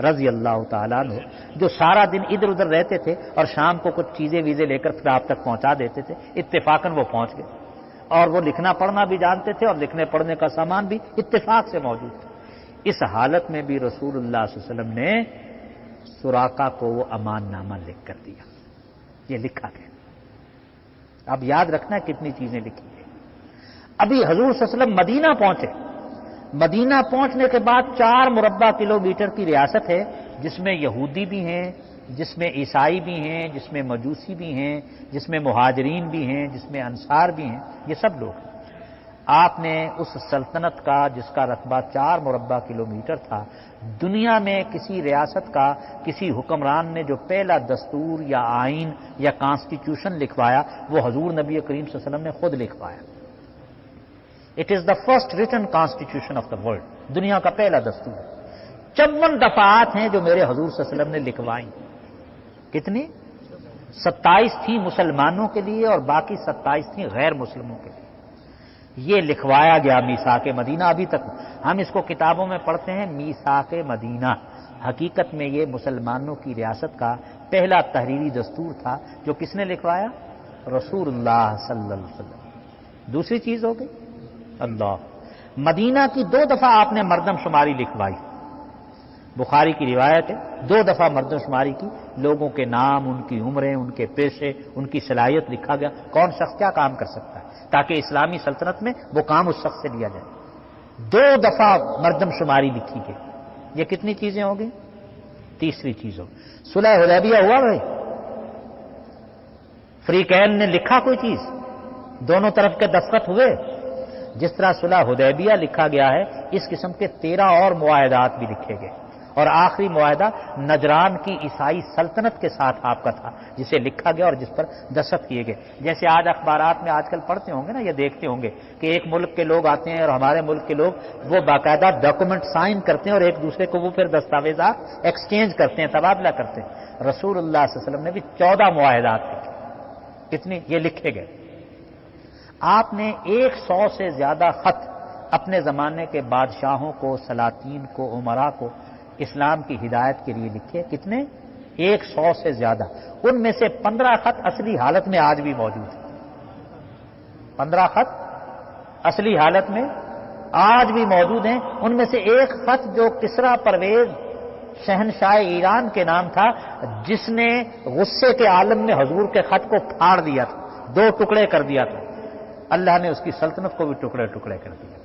رضی اللہ تعالیٰ عنہ، جو سارا دن ادھر ادھر رہتے تھے اور شام کو کچھ چیزیں ویزے لے کر پھر آپ تک پہنچا دیتے تھے، اتفاقاً وہ پہنچ گئے. اور وہ لکھنا پڑھنا بھی جانتے تھے اور لکھنے پڑھنے کا سامان بھی اتفاق سے موجود تھا. اس حالت میں بھی رسول اللہ صلی اللہ علیہ وسلم نے سراقہ کو وہ امان نامہ لکھ کر دیا. یہ لکھا گیا. اب یاد رکھنا کتنی چیزیں لکھی گئی. ابھی حضور صلی اللہ علیہ وسلم مدینہ پہنچے. مدینہ پہنچنے کے بعد 4 مربع کلومیٹر کی ریاست ہے، جس میں یہودی بھی ہیں، جس میں عیسائی بھی ہیں، جس میں مجوسی بھی ہیں، جس میں مہاجرین بھی ہیں، جس میں انصار بھی ہیں. یہ سب لوگ ہیں. آپ نے اس سلطنت کا جس کا رقبہ 4 مربع کلومیٹر تھا، دنیا میں کسی ریاست کا کسی حکمران نے جو پہلا دستور یا آئین یا کانسٹیٹیوشن لکھوایا وہ حضور نبی کریم صلی اللہ علیہ وسلم نے خود لکھوایا. It is the first written constitution of the world. دنیا کا پہلا دستور. 54 دفعات ہیں جو میرے حضور صلی اللہ علیہ وسلم نے لکھوائیں. کتنی؟ 27 تھیں مسلمانوں کے لیے اور باقی 27 تھیں غیر مسلموں کے لیے. یہ لکھوایا گیا میثاق مدینہ. ابھی تک ہم اس کو کتابوں میں پڑھتے ہیں میثاق مدینہ. حقیقت میں یہ مسلمانوں کی ریاست کا پہلا تحریری دستور تھا جو کس نے لکھوایا؟ رسول اللہ صلی اللہ علیہ وسلم. دوسری چیز ہو گئی اللہ. مدینہ کی 2 دفعہ آپ نے مردم شماری لکھوائی. بخاری کی روایت ہے، 2 دفعہ مردم شماری کی، لوگوں کے نام، ان کی عمریں، ان کے پیشے، ان کی صلاحیت لکھا گیا، کون شخص کیا کام کر سکتا ہے، تاکہ اسلامی سلطنت میں وہ کام اس شخص سے لیا جائے۔ 2 دفعہ مردم شماری لکھی گئی۔ یہ کتنی چیزیں ہو گئی؟ تیسری چیز ہو۔ صلح حدیبیہ ہوا بھائی، فریقین نے لکھا کوئی چیز، دونوں طرف کے دستخط ہوئے۔ جس طرح صلح حدیبیہ لکھا گیا ہے، اس قسم کے 13 اور معاہدات بھی لکھے گئے، اور آخری معاہدہ نجران کی عیسائی سلطنت کے ساتھ آپ کا تھا، جسے لکھا گیا اور جس پر دستخط کیے گئے۔ جیسے آج اخبارات میں آج کل پڑھتے ہوں گے نا، یا دیکھتے ہوں گے کہ ایک ملک کے لوگ آتے ہیں اور ہمارے ملک کے لوگ وہ باقاعدہ ڈاکومنٹ سائن کرتے ہیں اور ایک دوسرے کو وہ پھر دستاویزات ایکسچینج کرتے ہیں، تبادلہ کرتے ہیں۔ رسول اللہ صلی اللہ علیہ وسلم نے بھی 14 معاہدات لکھے۔ کتنی؟ یہ لکھے گئے۔ آپ نے 100 سے زیادہ خط اپنے زمانے کے بادشاہوں کو، سلاطین کو، عمراء کو اسلام کی ہدایت کے لیے لکھے۔ کتنے؟ 100 سے زیادہ۔ ان میں سے 15 خط اصلی حالت میں آج بھی موجود ہیں۔ 15 خط اصلی حالت میں آج بھی موجود ہیں۔ ان میں سے ایک خط جو کسریٰ پرویز شہنشاہ ایران کے نام تھا، جس نے غصے کے عالم میں حضور کے خط کو پھاڑ دیا تھا، 2 ٹکڑے کر دیا تھا، اللہ نے اس کی سلطنت کو بھی ٹکڑے ٹکڑے کر دیا۔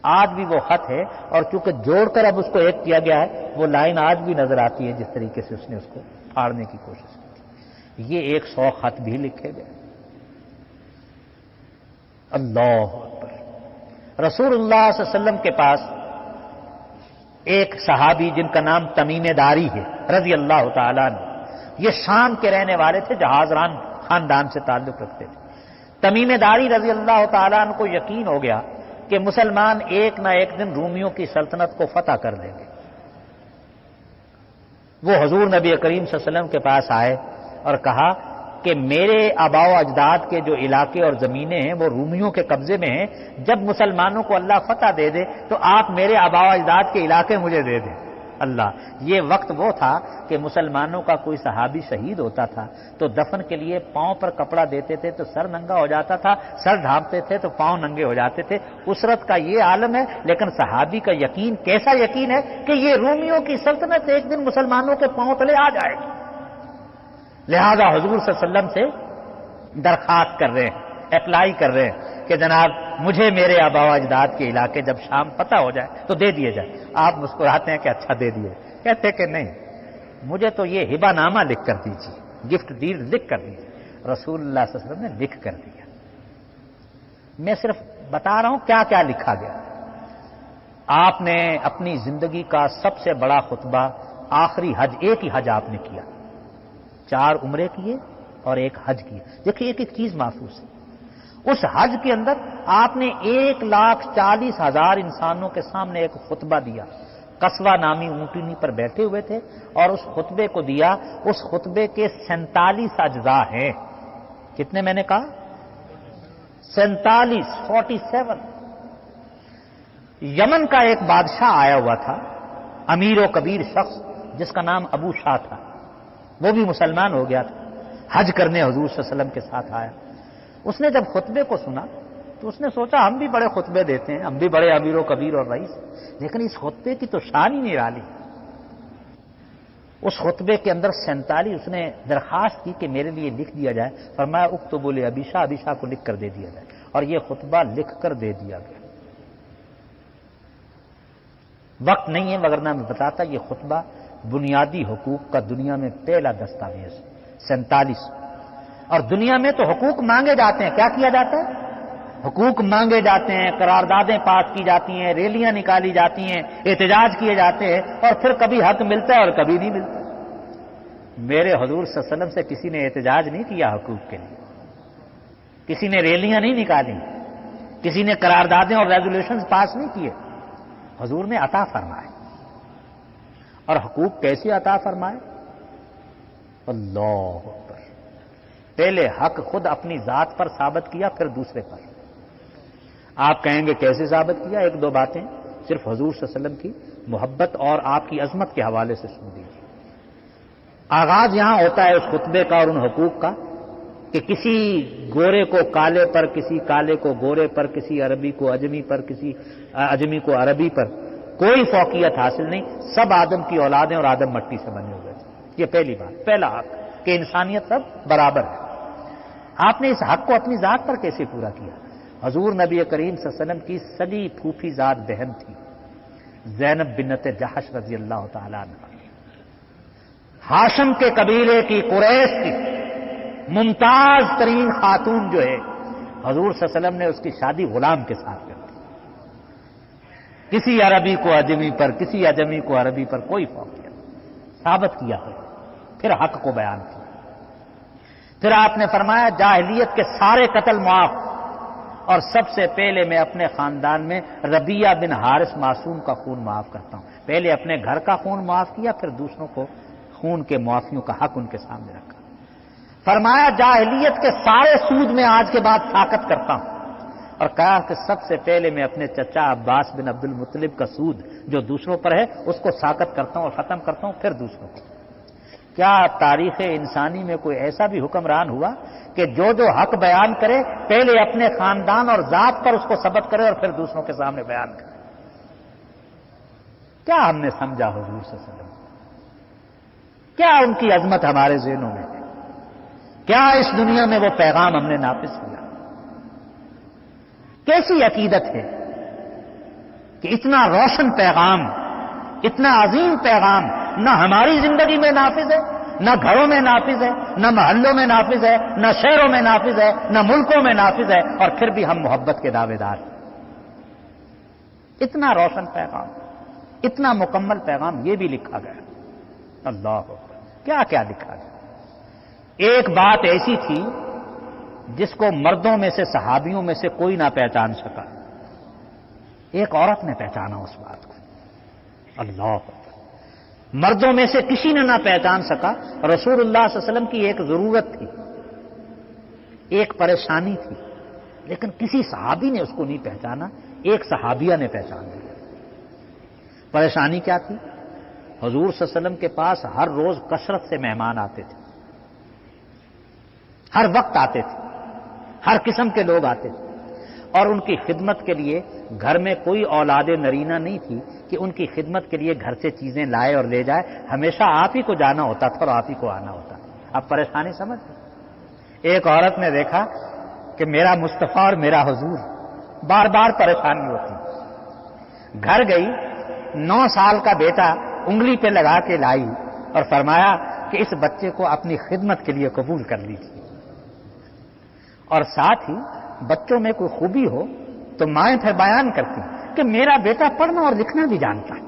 آج بھی وہ خط ہے، اور چونکہ جوڑ کر اب اس کو ایک کیا گیا ہے، وہ لائن آج بھی نظر آتی ہے جس طریقے سے اس نے اس کو پھاڑنے کی کوشش کی تھی۔ یہ 100 خط بھی لکھے گئے۔ اللہ اکبر۔ رسول اللہ صلی اللہ علیہ وسلم کے پاس ایک صحابی جن کا نام تمیم داری ہے رضی اللہ تعالیٰ عنہ، یہ شام کے رہنے والے تھے، جہاز ران خاندان سے تعلق رکھتے تھے۔ تمیم داری رضی اللہ تعالیٰ عنہ کو یقین ہو گیا کہ مسلمان ایک نہ ایک دن رومیوں کی سلطنت کو فتح کر دیں گے۔ وہ حضور نبی کریم صلی اللہ علیہ وسلم کے پاس آئے اور کہا کہ میرے آباء و اجداد کے جو علاقے اور زمینیں ہیں وہ رومیوں کے قبضے میں ہیں، جب مسلمانوں کو اللہ فتح دے دے تو آپ میرے آباء و اجداد کے علاقے مجھے دے دیں۔ اللہ، یہ وقت وہ تھا کہ مسلمانوں کا کوئی صحابی شہید ہوتا تھا تو دفن کے لیے پاؤں پر کپڑا دیتے تھے تو سر ننگا ہو جاتا تھا، سر ڈھانپتے تھے تو پاؤں ننگے ہو جاتے تھے۔ اسرت کا یہ عالم ہے، لیکن صحابی کا یقین کیسا یقین ہے کہ یہ رومیوں کی سلطنت ایک دن مسلمانوں کے پاؤں تلے آ جائے گی۔ لہذا حضور صلی اللہ علیہ وسلم سے درخواست کر رہے ہیں، اپلائی کر رہے ہیں کہ جناب مجھے میرے آباء و اجداد کے علاقے جب شام فتح ہو جائے تو دے دیے جائے۔ آپ مسکراتے ہیں کہ اچھا دے دیے، کہتے کہ نہیں، مجھے تو یہ ہبہ نامہ لکھ کر دیجیے، گفٹ ڈیڈ لکھ کر دیجیے۔ رسول اللہ صلی اللہ علیہ وسلم نے لکھ کر دیا۔ میں صرف بتا رہا ہوں کیا کیا لکھا گیا۔ آپ نے اپنی زندگی کا سب سے بڑا خطبہ آخری حج، ایک ہی حج آپ نے کیا، 4 عمرے کیے اور 1 حج کیا۔ دیکھیے ایک ایک چیز محفوظ ہے۔ اس حج کے اندر آپ نے 1,40,000 انسانوں کے سامنے ایک خطبہ دیا۔ قصوہ نامی اونٹنی پر بیٹھے ہوئے تھے اور اس خطبے کو دیا۔ اس خطبے کے 47 اجزاء ہیں۔ کتنے میں نے کہا؟ 47۔ یمن کا ایک بادشاہ آیا ہوا تھا، امیر و کبیر شخص جس کا نام ابو شاہ تھا، وہ بھی مسلمان ہو گیا تھا، حج کرنے حضور صلی اللہ علیہ وسلم کے ساتھ آیا۔ اس نے جب خطبے کو سنا تو اس نے سوچا ہم بھی بڑے خطبے دیتے ہیں، ہم بھی بڑے امیر و کبیر اور رئیس، لیکن اس خطبے کی تو شان ہی نرالی۔ اس خطبے کے اندر 47 اس نے درخواست کی کہ میرے لیے لکھ دیا جائے۔ فرمایا اکتبوا لابی شاہ، ابی شاہ کو لکھ کر دے دیا جائے، اور یہ خطبہ لکھ کر دے دیا گیا۔ وقت نہیں ہے ورنہ میں بتاتا، یہ خطبہ بنیادی حقوق کا دنیا میں پہلا دستاویز 47۔ اور دنیا میں تو حقوق مانگے جاتے ہیں، کیا کیا جاتا ہے؟ حقوق مانگے جاتے ہیں، قراردادیں پاس کی جاتی ہیں، ریلیاں نکالی جاتی ہیں، احتجاج کیے جاتے ہیں، اور پھر کبھی حق ملتا ہے اور کبھی نہیں ملتا۔ میرے حضور صلی اللہ علیہ وسلم سے کسی نے احتجاج نہیں کیا حقوق کے لیے، کسی نے ریلیاں نہیں نکالی، کسی نے قراردادیں اور ریزولوشنز پاس نہیں کیے، حضور نے عطا فرمائے۔ اور حقوق کیسے عطا فرمائے؟ اللہ اکبر۔ پہلے حق خود اپنی ذات پر ثابت کیا، پھر دوسرے پر۔ آپ کہیں گے کیسے ثابت کیا؟ 1-2 باتیں صرف حضور صلی اللہ علیہ وسلم کی محبت اور آپ کی عظمت کے حوالے سے سن لیجیے۔ آغاز یہاں ہوتا ہے اس خطبے کا اور ان حقوق کا کہ کسی گورے کو کالے پر، کسی کالے کو گورے پر، کسی عربی کو اجمی پر، کسی اجمی کو عربی پر کوئی فوقیت حاصل نہیں، سب آدم کی اولادیں اور آدم مٹی سے بنے ہوئے تھے۔ یہ پہلی بات، پہلا حق کہ انسانیت سب برابر ہے۔ آپ نے اس حق کو اپنی ذات پر کیسے پورا کیا؟ حضور نبی کریم صلی اللہ علیہ وسلم کی سگی پھوپھی ذات بہن تھی زینب بنت جحش رضی اللہ تعالیٰ عنہ، ہاشم کے قبیلے کی، قریش کی ممتاز ترین خاتون جو ہے، حضور صلی اللہ علیہ وسلم نے اس کی شادی غلام کے ساتھ کر دی۔ کسی عربی کو اجمی پر، کسی اجمی کو عربی پر کوئی فوقیت ثابت کیا ہے، پھر حق کو بیان کیا۔ پھر آپ نے فرمایا جاہلیت کے سارے قتل معاف، اور سب سے پہلے میں اپنے خاندان میں ربیہ بن حارث معصوم کا خون معاف کرتا ہوں۔ پہلے اپنے گھر کا خون معاف کیا، پھر دوسروں کو خون کے معافیوں کا حق ان کے سامنے رکھا۔ فرمایا جاہلیت کے سارے سود میں آج کے بعد طاقت کرتا ہوں، اور کہا کہ سب سے پہلے میں اپنے چچا عباس بن عبد المطلب کا سود جو دوسروں پر ہے اس کو ساقط کرتا ہوں اور ختم کرتا ہوں، پھر دوسروں کو۔ کیا تاریخ انسانی میں کوئی ایسا بھی حکمران ہوا کہ جو حق بیان کرے پہلے اپنے خاندان اور ذات پر اس کو ثبت کرے اور پھر دوسروں کے سامنے بیان کرے؟ کیا ہم نے سمجھا حضور صلی اللہ علیہ وسلم؟ کیا ان کی عظمت ہمارے ذہنوں میں ہے؟ کیا اس دنیا میں وہ پیغام ہم نے نافذ کیا؟ کیسی عقیدت ہے کہ اتنا روشن پیغام، اتنا عظیم پیغام نہ ہماری زندگی میں نافذ ہے، نہ گھروں میں نافذ ہے، نہ محلوں میں نافذ ہے، نہ شہروں میں نافذ ہے، نہ ملکوں میں نافذ ہے، اور پھر بھی ہم محبت کے دعوے دار ہیں۔ اتنا روشن پیغام، اتنا مکمل پیغام، یہ بھی لکھا گیا۔ اللہ اکبر، کیا کیا لکھا گیا۔ ایک بات ایسی تھی جس کو مردوں میں سے، صحابیوں میں سے کوئی نہ پہچان سکا، ایک عورت نے پہچانا اس بات کو۔ اللہ اکبر، مردوں میں سے کسی نے نہ پہچان سکا۔ رسول اللہ صلی اللہ علیہ وسلم کی ایک ضرورت تھی، ایک پریشانی تھی، لیکن کسی صحابی نے اس کو نہیں پہچانا، ایک صحابیہ نے پہچان لیا۔ پریشانی کیا تھی؟ حضور صلی اللہ علیہ وسلم کے پاس ہر روز کثرت سے مہمان آتے تھے، ہر وقت آتے تھے، ہر قسم کے لوگ آتے تھے، اور ان کی خدمت کے لیے گھر میں کوئی اولاد نرینہ نہیں تھی کہ ان کی خدمت کے لیے گھر سے چیزیں لائے اور لے جائے، ہمیشہ آپ ہی کو جانا ہوتا تھا اور آپ ہی کو آنا ہوتا۔ اب پریشانی سمجھ، ایک عورت نے دیکھا کہ میرا مصطفیٰ اور میرا حضور، بار بار پریشانی ہوتی، گھر گئی، 9 سال کا بیٹا انگلی پہ لگا کے لائی اور فرمایا کہ اس بچے کو اپنی خدمت کے لیے قبول کر لیجیے، اور ساتھ ہی بچوں میں کوئی خوبی ہو تو مائیں پھر بیان کرتی کہ میرا بیٹا پڑھنا اور لکھنا بھی جانتا ہے۔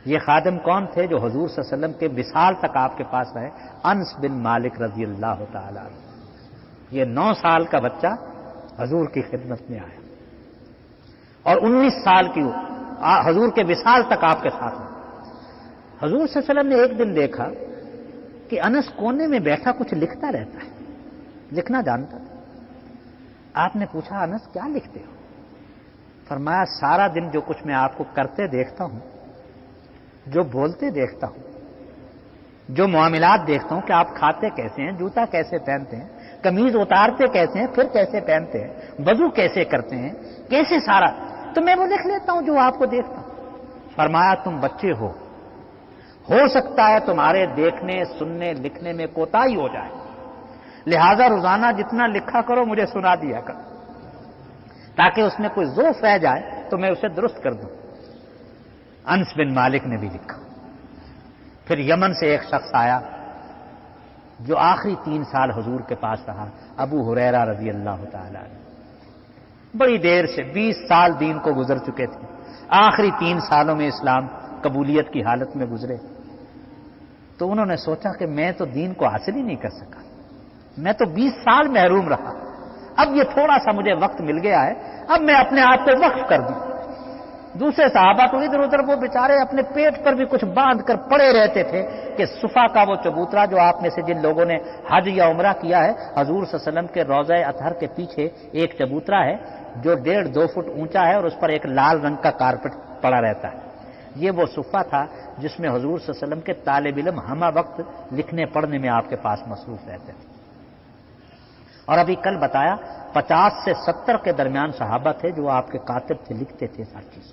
یہ خادم کون تھے جو حضور صلی اللہ علیہ وسلم کے وصال تک آپ کے پاس رہے؟ انس بن مالک رضی اللہ تعالی عنہ۔ یہ 9 سال کا بچہ حضور کی خدمت میں آیا اور 19 سال کی حضور کے وصال تک آپ کے ساتھ رہا۔ حضور صلی اللہ علیہ وسلم نے ایک دن دیکھا کہ انس کونے میں بیٹھا کچھ لکھتا رہتا ہے، لکھنا جانتا تھا۔ آپ نے پوچھا انس کیا لکھتے ہو؟ فرمایا سارا دن جو کچھ میں آپ کو کرتے دیکھتا ہوں، جو بولتے دیکھتا ہوں، جو معاملات دیکھتا ہوں کہ آپ کھاتے کیسے ہیں، جوتا کیسے پہنتے ہیں، قمیض اتارتے کیسے ہیں، پھر کیسے پہنتے ہیں، وضو کیسے کرتے ہیں، کیسے سارا، تو میں وہ لکھ لیتا ہوں جو آپ کو دیکھتا ہوں۔ فرمایا تم بچے ہو سکتا ہے تمہارے دیکھنے، سننے، لکھنے میں کوتاہی ہو جائے، لہذا روزانہ جتنا لکھا کرو مجھے سنا دیا کرو، تاکہ اس میں کوئی ضعف رہ جائے تو میں اسے درست کر دوں۔ انس بن مالک نے بھی لکھا۔ پھر یمن سے ایک شخص آیا جو آخری 3 سال حضور کے پاس رہا، ابو ہریرہ رضی اللہ تعالی عنہ۔ بڑی دیر سے 20 سال دین کو گزر چکے تھے، آخری 3 سالوں میں اسلام قبولیت کی حالت میں گزرے، تو انہوں نے سوچا کہ میں تو دین کو حاصل ہی نہیں کر سکا، میں تو 20 سال محروم رہا، اب یہ تھوڑا سا مجھے وقت مل گیا ہے، اب میں اپنے آپ کو وقف کر دوں۔ دوسرے صحابہ تو ادھر ادھر وہ بیچارے اپنے پیٹ پر بھی کچھ باندھ کر پڑے رہتے تھے کہ صفا کا وہ چبوترا جو آپ میں سے جن لوگوں نے حج یا عمرہ کیا ہے، حضور صلی اللہ علیہ وسلم کے روضہ اطہر کے پیچھے ایک چبوترا ہے جو 1.5-2 فٹ اونچا ہے اور اس پر ایک لال رنگ کا کارپٹ پڑا رہتا ہے۔ یہ وہ صفہ تھا جس میں حضور صلی اللہ علیہ وسلم کے طالب علم ہمہ وقت لکھنے پڑھنے میں آپ کے پاس مصروف رہتے تھے۔ اور ابھی کل بتایا 50 سے 70 کے درمیان صحابہ تھے جو آپ کے کاتب تھے، لکھتے تھے ہر چیز۔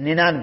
99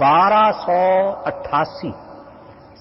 1288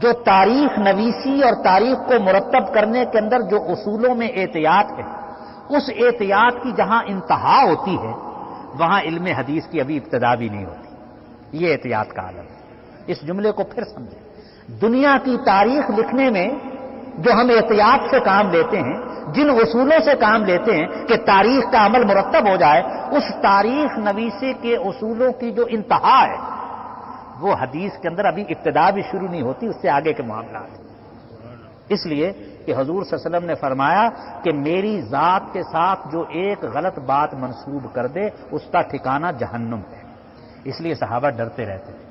جو تاریخ نویسی اور تاریخ کو مرتب کرنے کے اندر جو اصولوں میں احتیاط ہے، اس احتیاط کی جہاں انتہا ہوتی ہے وہاں علم حدیث کی ابھی ابتدا بھی نہیں ہوتی۔ یہ احتیاط کا عالم ہے۔ اس جملے کو پھر سمجھیں، دنیا کی تاریخ لکھنے میں جو ہم احتیاط سے کام لیتے ہیں، جن اصولوں سے کام لیتے ہیں کہ تاریخ کا عمل مرتب ہو جائے، اس تاریخ نویسی کے اصولوں کی جو انتہا ہے وہ حدیث کے اندر ابھی ابتدا بھی شروع نہیں ہوتی، اس سے آگے کے معاملات ہیں۔ اس لیے کہ حضور صلی اللہ علیہ وسلم نے فرمایا کہ میری ذات کے ساتھ جو ایک غلط بات منسوب کر دے اس کا ٹھکانہ جہنم ہے۔ اس لیے صحابہ ڈرتے رہتے تھے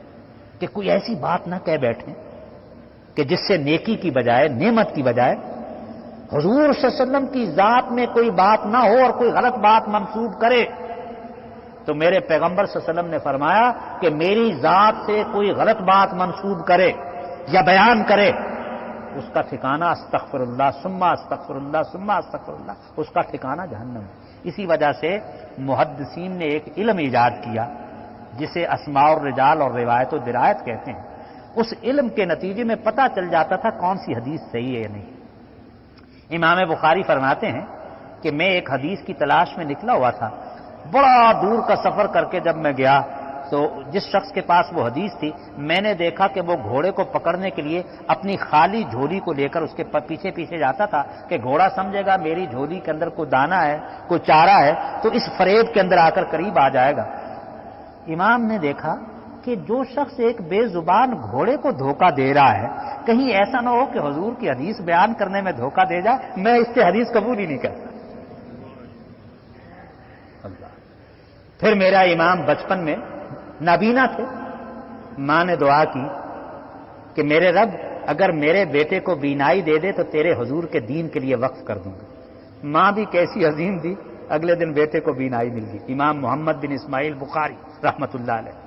کہ کوئی ایسی بات نہ کہہ بیٹھیں کہ جس سے نیکی کی بجائے، نعمت کی بجائے حضور صلی اللہ علیہ وسلم کی ذات میں کوئی بات نہ ہو اور کوئی غلط بات منسوب کرے۔ تو میرے پیغمبر صلی اللہ علیہ وسلم نے فرمایا کہ میری ذات سے کوئی غلط بات منسوب کرے یا بیان کرے، اس کا ٹھکانہ استغفر اللہ ثم استغفر اللہ ثم استغفر اللہ، اس کا ٹھکانہ جہنم ہے۔ اسی وجہ سے محدثین نے ایک علم ایجاد کیا جسے اسماء الرجال اور روایت و درایت کہتے ہیں۔ اس علم کے نتیجے میں پتہ چل جاتا تھا کون سی حدیث صحیح ہے یا نہیں۔ امام بخاری فرماتے ہیں کہ میں ایک حدیث کی تلاش میں نکلا ہوا تھا، بڑا دور کا سفر کر کے جب میں گیا تو جس شخص کے پاس وہ حدیث تھی میں نے دیکھا کہ وہ گھوڑے کو پکڑنے کے لیے اپنی خالی جھولی کو لے کر اس کے پیچھے پیچھے جاتا تھا کہ گھوڑا سمجھے گا میری جھولی کے اندر کوئی دانہ ہے، کوئی چارہ ہے تو اس فریب کے اندر آ کر قریب آ جائے گا۔ امام نے دیکھا کہ جو شخص ایک بے زبان گھوڑے کو دھوکہ دے رہا ہے، کہیں ایسا نہ ہو کہ حضور کی حدیث بیان کرنے میں دھوکہ دے جائے، میں اس سے حدیث قبول ہی نہیں کرتا۔ اللہ۔ پھر میرا امام بچپن میں نابینا تھے، ماں نے دعا کی کہ میرے رب اگر میرے بیٹے کو بینائی دے دے تو تیرے حضور کے دین کے لیے وقف کر دوں گا۔ ماں بھی کیسی عظیم تھی، اگلے دن بیٹے کو بینائی مل گئی، امام محمد بن اسماعیل بخاری رحمت اللہ علیہ،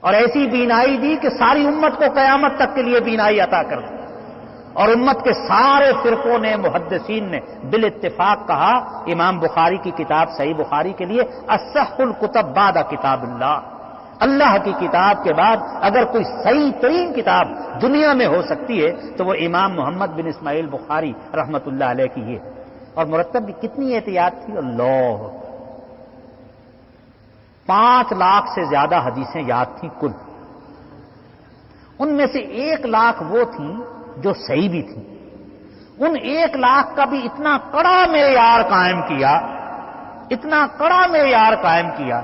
اور ایسی بینائی دی کہ ساری امت کو قیامت تک کے لیے بینائی عطا کر دی۔ اور امت کے سارے فرقوں نے، محدثین نے بالاتفاق کہا امام بخاری کی کتاب صحیح بخاری کے لیے اصح الکتب بعد کتاب اللہ، اللہ کی کتاب کے بعد اگر کوئی صحیح ترین کتاب دنیا میں ہو سکتی ہے تو وہ امام محمد بن اسماعیل بخاری رحمت اللہ علیہ کی یہ۔ اور مرتب بھی کتنی احتیاط تھی، اللہ، 5 لاکھ سے زیادہ حدیثیں یاد تھیں کل، ان میں سے 1 لاکھ وہ تھیں جو صحیح بھی تھیں۔ ان 1 لاکھ کا بھی اتنا کڑا معیار قائم کیا، اتنا کڑا معیار قائم کیا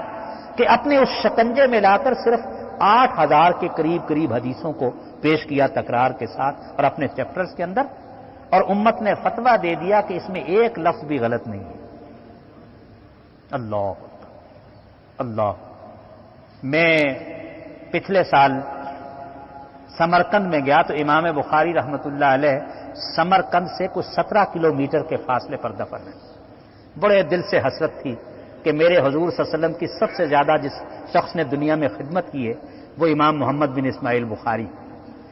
کہ اپنے اس شکنجے میں لا کر صرف 8000 کے قریب حدیثوں کو پیش کیا تکرار کے ساتھ اور اپنے چیپٹرز کے اندر، اور امت نے فتویٰ دے دیا کہ اس میں 1 لفظ بھی غلط نہیں ہے۔ اللہ اللہ۔ میں پچھلے سال سمرقند میں گیا تو امام بخاری رحمت اللہ علیہ سمرقند سے کچھ 17 کلومیٹر کے فاصلے پر دفن ہے۔ بڑے دل سے حسرت تھی کہ میرے حضور صلی اللہ علیہ وسلم کی سب سے زیادہ جس شخص نے دنیا میں خدمت کی ہے وہ امام محمد بن اسماعیل بخاری۔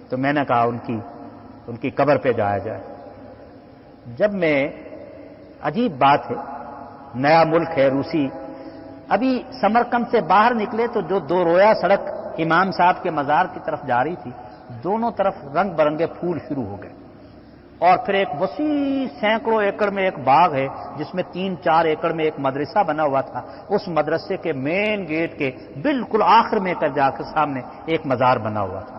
تو میں نے کہا ان کی قبر پہ جایا جائے۔ جب میں، عجیب بات ہے، نیا ملک ہے روسی، ابھی سمرقند سے باہر نکلے تو جو 2 رویا سڑک امام صاحب کے مزار کی طرف جا رہی تھی، دونوں طرف رنگ برنگے پھول شروع ہو گئے، اور پھر ایک وسیع سینکڑوں ایکڑ میں ایک باغ ہے جس میں 3-4 ایکڑ میں ایک مدرسہ بنا ہوا تھا۔ اس مدرسے کے مین گیٹ کے بالکل آخر میں کر جا کر سامنے ایک مزار بنا ہوا تھا۔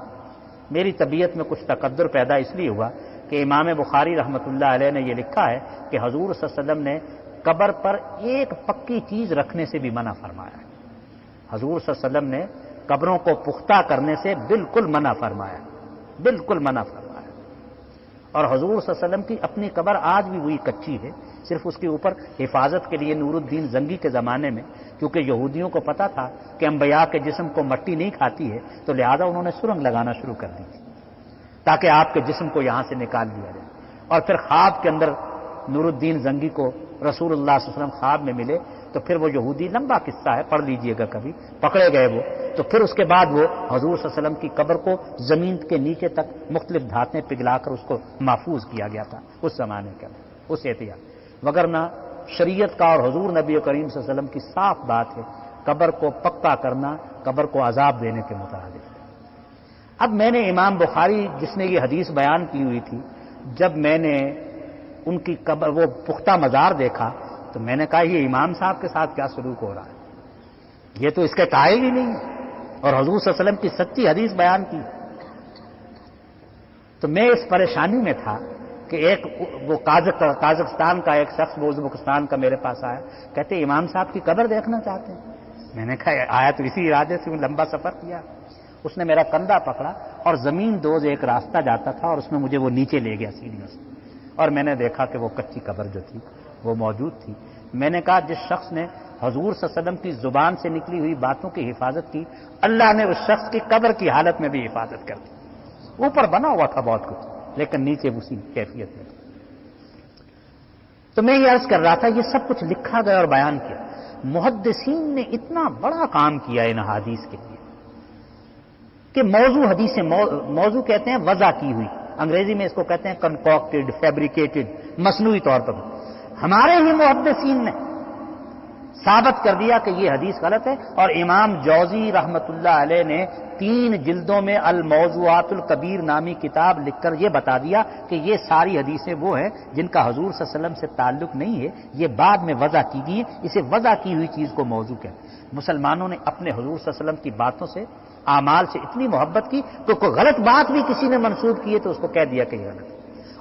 میری طبیعت میں کچھ تقدر پیدا اس لیے ہوا کہ امام بخاری رحمت اللہ علیہ نے یہ لکھا ہے کہ حضور صلی اللہ علیہ وسلم نے قبر پر ایک پکی چیز رکھنے سے بھی منع فرمایا ہے۔ حضور صلی اللہ علیہ وسلم نے قبروں کو پختہ کرنے سے بالکل منع فرمایا، بالکل منع فرمایا۔ اور حضور صلی اللہ علیہ وسلم کی اپنی قبر آج بھی وہی کچی ہے، صرف اس کے اوپر حفاظت کے لیے نور الدین زنگی کے زمانے میں، کیونکہ یہودیوں کو پتا تھا کہ انبیاء کے جسم کو مٹی نہیں کھاتی ہے، تو لہذا انہوں نے سرنگ لگانا شروع کر دی تھی تاکہ آپ کے جسم کو یہاں سے نکال دیا جائے۔ اور پھر خواب کے اندر نور الدین زنگی کو رسول اللہ صلی اللہ علیہ وسلم خواب میں ملے، تو پھر وہ یہودی، لمبا قصہ ہے پڑھ لیجئے گا کبھی، پکڑے گئے وہ، تو پھر اس کے بعد وہ حضور صلی اللہ علیہ وسلم کی قبر کو زمین کے نیچے تک مختلف دھاتیں پگھلا کر اس کو محفوظ کیا گیا تھا اس زمانے کے اندر، اس احتیاط۔ وگرنہ شریعت کا اور حضور نبی کریم صلی اللہ علیہ وسلم کی صاف بات ہے، قبر کو پکا کرنا قبر کو عذاب دینے کے مترادف ہے۔ اب میں نے امام بخاری جس نے یہ حدیث بیان کی ہوئی تھی، جب میں نے ان کی قبر وہ پختہ مزار دیکھا تو میں نے کہا یہ امام صاحب کے ساتھ کیا سلوک ہو رہا ہے، یہ تو اس کے قائل ہی نہیں ہے، اور حضور صلی اللہ علیہ وسلم کی سچی حدیث بیان کی۔ تو میں اس پریشانی میں تھا کہ ایک وہ قازقستان کا ایک شخص وہ ازبکستان کا میرے پاس آیا، کہتے امام صاحب کی قبر دیکھنا چاہتے ہیں۔ میں نے کہا آیا تو اسی ارادے سے لمبا سفر کیا۔ اس نے میرا کندھا پکڑا اور زمین دوز ایک راستہ جاتا تھا اور اس میں مجھے وہ نیچے لے گیا سیڑھیوں سے، اور میں نے دیکھا کہ وہ کچی قبر جو تھی وہ موجود تھی۔ میں نے کہا جس شخص نے حضور صلی اللہ علیہ وسلم کی زبان سے نکلی ہوئی باتوں کی حفاظت کی، اللہ نے اس شخص کی قبر کی حالت میں بھی حفاظت کر دی۔ اوپر بنا ہوا تھا بہت کچھ لیکن نیچے اسی کیفیت میں۔ تو میں یہ عرض کر رہا تھا یہ سب کچھ لکھا گیا اور بیان کیا۔ محدثین نے اتنا بڑا کام کیا ان احادیث کے لیے کہ موضوع حدیثیں، موضوع کہتے ہیں وضع کی ہوئی، انگریزی میں اس کو کہتے ہیں کنکاکٹڈ، فیبریکیٹڈ، مصنوعی طور پر۔ ہمارے ہی محدثین نے ثابت کر دیا کہ یہ حدیث غلط ہے، اور امام جوزی رحمت اللہ علیہ نے 3 جلدوں میں الموضوعات الکبیر نامی کتاب لکھ کر یہ بتا دیا کہ یہ ساری حدیثیں وہ ہیں جن کا حضور صلی اللہ علیہ وسلم سے تعلق نہیں ہے، یہ بعد میں وضع کی گئی ہے، اسے وضع کی ہوئی چیز کو موضوع کہتے ہیں۔ مسلمانوں نے اپنے حضور صلی اللہ علیہ وسلم کی باتوں سے، اعمال سے اتنی محبت کی کہ کوئی غلط بات بھی کسی نے منسوب کی ہے تو اس کو کہہ دیا کہ یہ غلط ہے۔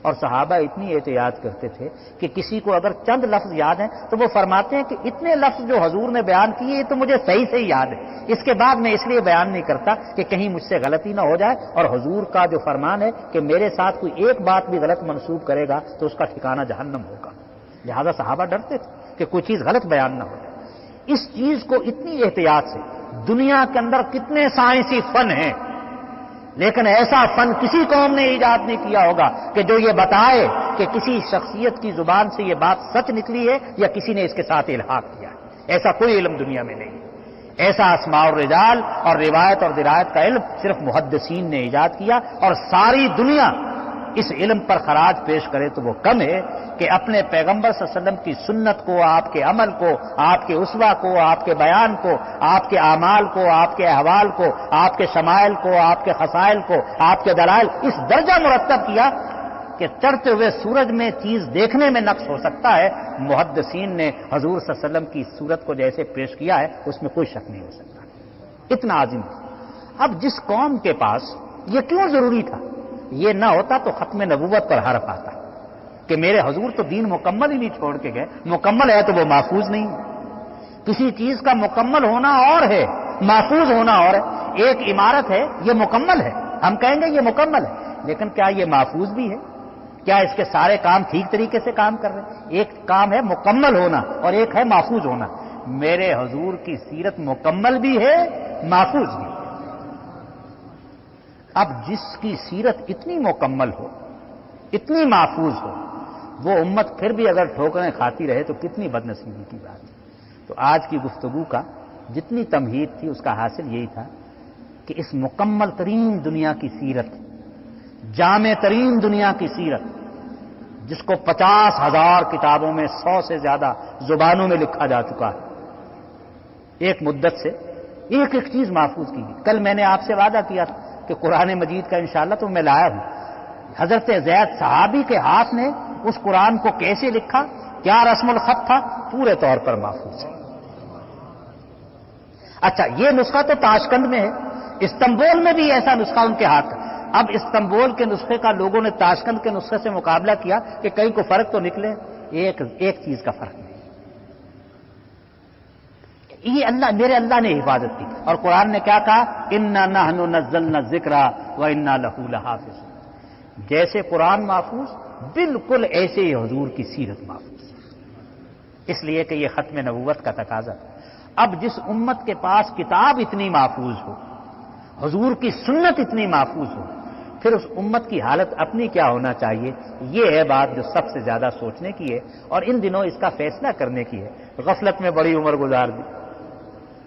اور صحابہ اتنی احتیاط کرتے تھے کہ کسی کو اگر چند لفظ یاد ہیں تو وہ فرماتے ہیں کہ اتنے لفظ جو حضور نے بیان کیے یہ تو مجھے صحیح سے ہی یاد ہے، اس کے بعد میں اس لیے بیان نہیں کرتا کہ کہیں مجھ سے غلطی نہ ہو جائے، اور حضور کا جو فرمان ہے کہ میرے ساتھ کوئی ایک بات بھی غلط منسوب کرے گا تو اس کا ٹھکانہ جہنم ہوگا، لہذا صحابہ ڈرتے تھے کہ کوئی چیز غلط بیان نہ ہو جائے۔ اس چیز کو اتنی احتیاط سے، دنیا کے اندر کتنے سائنسی فن ہیں لیکن ایسا فن کسی قوم نے ایجاد نہیں کیا ہوگا کہ جو یہ بتائے کہ کسی شخصیت کی زبان سے یہ بات سچ نکلی ہے یا کسی نے اس کے ساتھ الحاق کیا ہے۔ ایسا کوئی علم دنیا میں نہیں، ایسا اسماء الرجال اور روایت اور درایت کا علم صرف محدثین نے ایجاد کیا، اور ساری دنیا اس علم پر خراج پیش کرے تو وہ کم ہے کہ اپنے پیغمبر صلی اللہ علیہ وسلم کی سنت کو، آپ کے عمل کو، آپ کے اسوہ کو، آپ کے بیان کو، آپ کے اعمال کو، آپ کے احوال کو، آپ کے شمائل کو، آپ کے خصائل کو، آپ کے دلائل اس درجہ مرتب کیا کہ چڑھتے ہوئے سورج میں چیز دیکھنے میں نقص ہو سکتا ہے، محدثین نے حضور صلی اللہ علیہ وسلم کی صورت کو جیسے پیش کیا ہے اس میں کوئی شک نہیں ہو سکتا، اتنا عظیم۔ اب جس قوم کے پاس یہ کیوں ضروری تھا، یہ نہ ہوتا تو ختم نبوت پر حرف آتا کہ میرے حضور تو دین مکمل ہی نہیں چھوڑ کے گئے، مکمل ہے تو وہ محفوظ نہیں ہے۔ کسی چیز کا مکمل ہونا اور ہے، محفوظ ہونا اور ہے۔ ایک عمارت ہے یہ مکمل ہے، ہم کہیں گے یہ مکمل ہے، لیکن کیا یہ محفوظ بھی ہے؟ کیا اس کے سارے کام ٹھیک طریقے سے کام کر رہے ہیں؟ ایک کام ہے مکمل ہونا اور ایک ہے محفوظ ہونا۔ میرے حضور کی سیرت مکمل بھی ہے، محفوظ بھی ہے۔ اب جس کی سیرت اتنی مکمل ہو، اتنی محفوظ ہو، وہ امت پھر بھی اگر ٹھوکریں کھاتی رہے تو کتنی بد نصیبی کی بات ہے۔ تو آج کی گفتگو کا جتنی تمہید تھی اس کا حاصل یہی تھا کہ اس مکمل ترین دنیا کی سیرت، جامع ترین دنیا کی سیرت، جس کو 50,000 کتابوں میں 100 سے زیادہ زبانوں میں لکھا جا چکا ہے، ایک مدت سے ایک ایک چیز محفوظ کی گئی۔ کل میں نے آپ سے وعدہ کیا تھا کہ قرآن مجید کا انشاءاللہ تو میں لایا ہوں۔ حضرت زید صحابی کے ہاتھ نے اس قرآن کو کیسے لکھا، کیا رسم الخط تھا، پورے طور پر محفوظ ہے۔ اچھا، یہ نسخہ تو تاشقند میں ہے، استنبول میں بھی ایسا نسخہ ان کے ہاتھ ہے۔ اب استنبول کے نسخے کا لوگوں نے تاشقند کے نسخے سے مقابلہ کیا کہ کہیں کو فرق تو نکلے، ایک چیز کا فرق نہیں۔ یہ میرے اللہ نے حفاظت کی، اور قرآن نے کیا کہا، انا نحن نزلنا الذکر وانا لہ لحافظون۔ جیسے قرآن محفوظ، بالکل ایسے ہی حضور کی سیرت محفوظ، اس لیے کہ یہ ختم نبوت کا تقاضا۔ اب جس امت کے پاس کتاب اتنی محفوظ ہو، حضور کی سنت اتنی محفوظ ہو، پھر اس امت کی حالت اپنی کیا ہونا چاہیے، یہ ہے بات جو سب سے زیادہ سوچنے کی ہے، اور ان دنوں اس کا فیصلہ کرنے کی ہے۔ غفلت میں بڑی عمر گزار دی،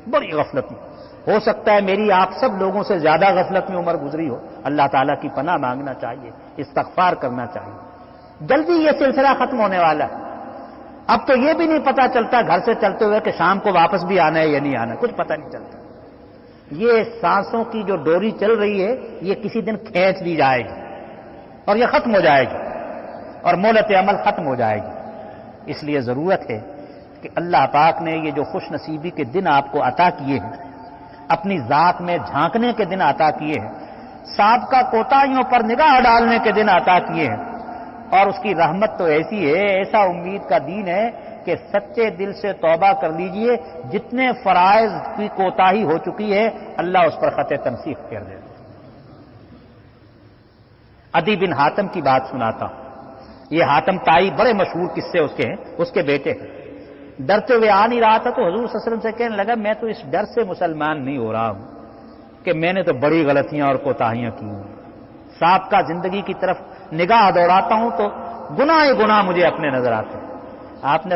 بڑی غفلت میں، ہو سکتا ہے میری آپ سب لوگوں سے زیادہ غفلت میں عمر گزری ہو۔ اللہ تعالیٰ کی پناہ مانگنا چاہیے، استغفار کرنا چاہیے۔ جلدی یہ سلسلہ ختم ہونے والا ہے۔ اب تو یہ بھی نہیں پتا چلتا گھر سے چلتے ہوئے کہ شام کو واپس بھی آنا ہے یا نہیں آنا، کچھ پتہ نہیں چلتا۔ یہ سانسوں کی جو ڈوری چل رہی ہے یہ کسی دن کھینچ لی جائے گی اور یہ ختم ہو جائے گی اور مہلت عمل ختم ہو جائے گی. اس لیے ضرورت ہے کہ اللہ پاک نے یہ جو خوش نصیبی کے دن آپ کو عطا کیے ہیں، اپنی ذات میں جھانکنے کے دن عطا کیے ہیں، سابقہ کوتاہیوں پر نگاہ ڈالنے کے دن عطا کیے ہیں، اور اس کی رحمت تو ایسی ہے، ایسا امید کا دین ہے کہ سچے دل سے توبہ کر لیجئے، جتنے فرائض کی کوتاہی ہو چکی ہے اللہ اس پر خط تنسیخ کر دے. عدی بن حاتم کی بات سناتا ہوں. یہ حاتم تائی بڑے مشہور قصے اس کے ہیں، اس کے بیٹے ہیں. ڈرتے ہوئے آ نہیں رہا تھا تو حضور صلی اللہ علیہ وسلم سے کہنے لگا میں تو اس ڈر سے مسلمان نہیں ہو رہا ہوں کہ میں نے تو بڑی غلطیاں اور کوتاہیاں کی ہیں. سابقہ زندگی کی طرف نگاہ دوڑاتا ہوں تو گناہ ہی گناہ مجھے اپنے نظر آتے ہیں. آپ نے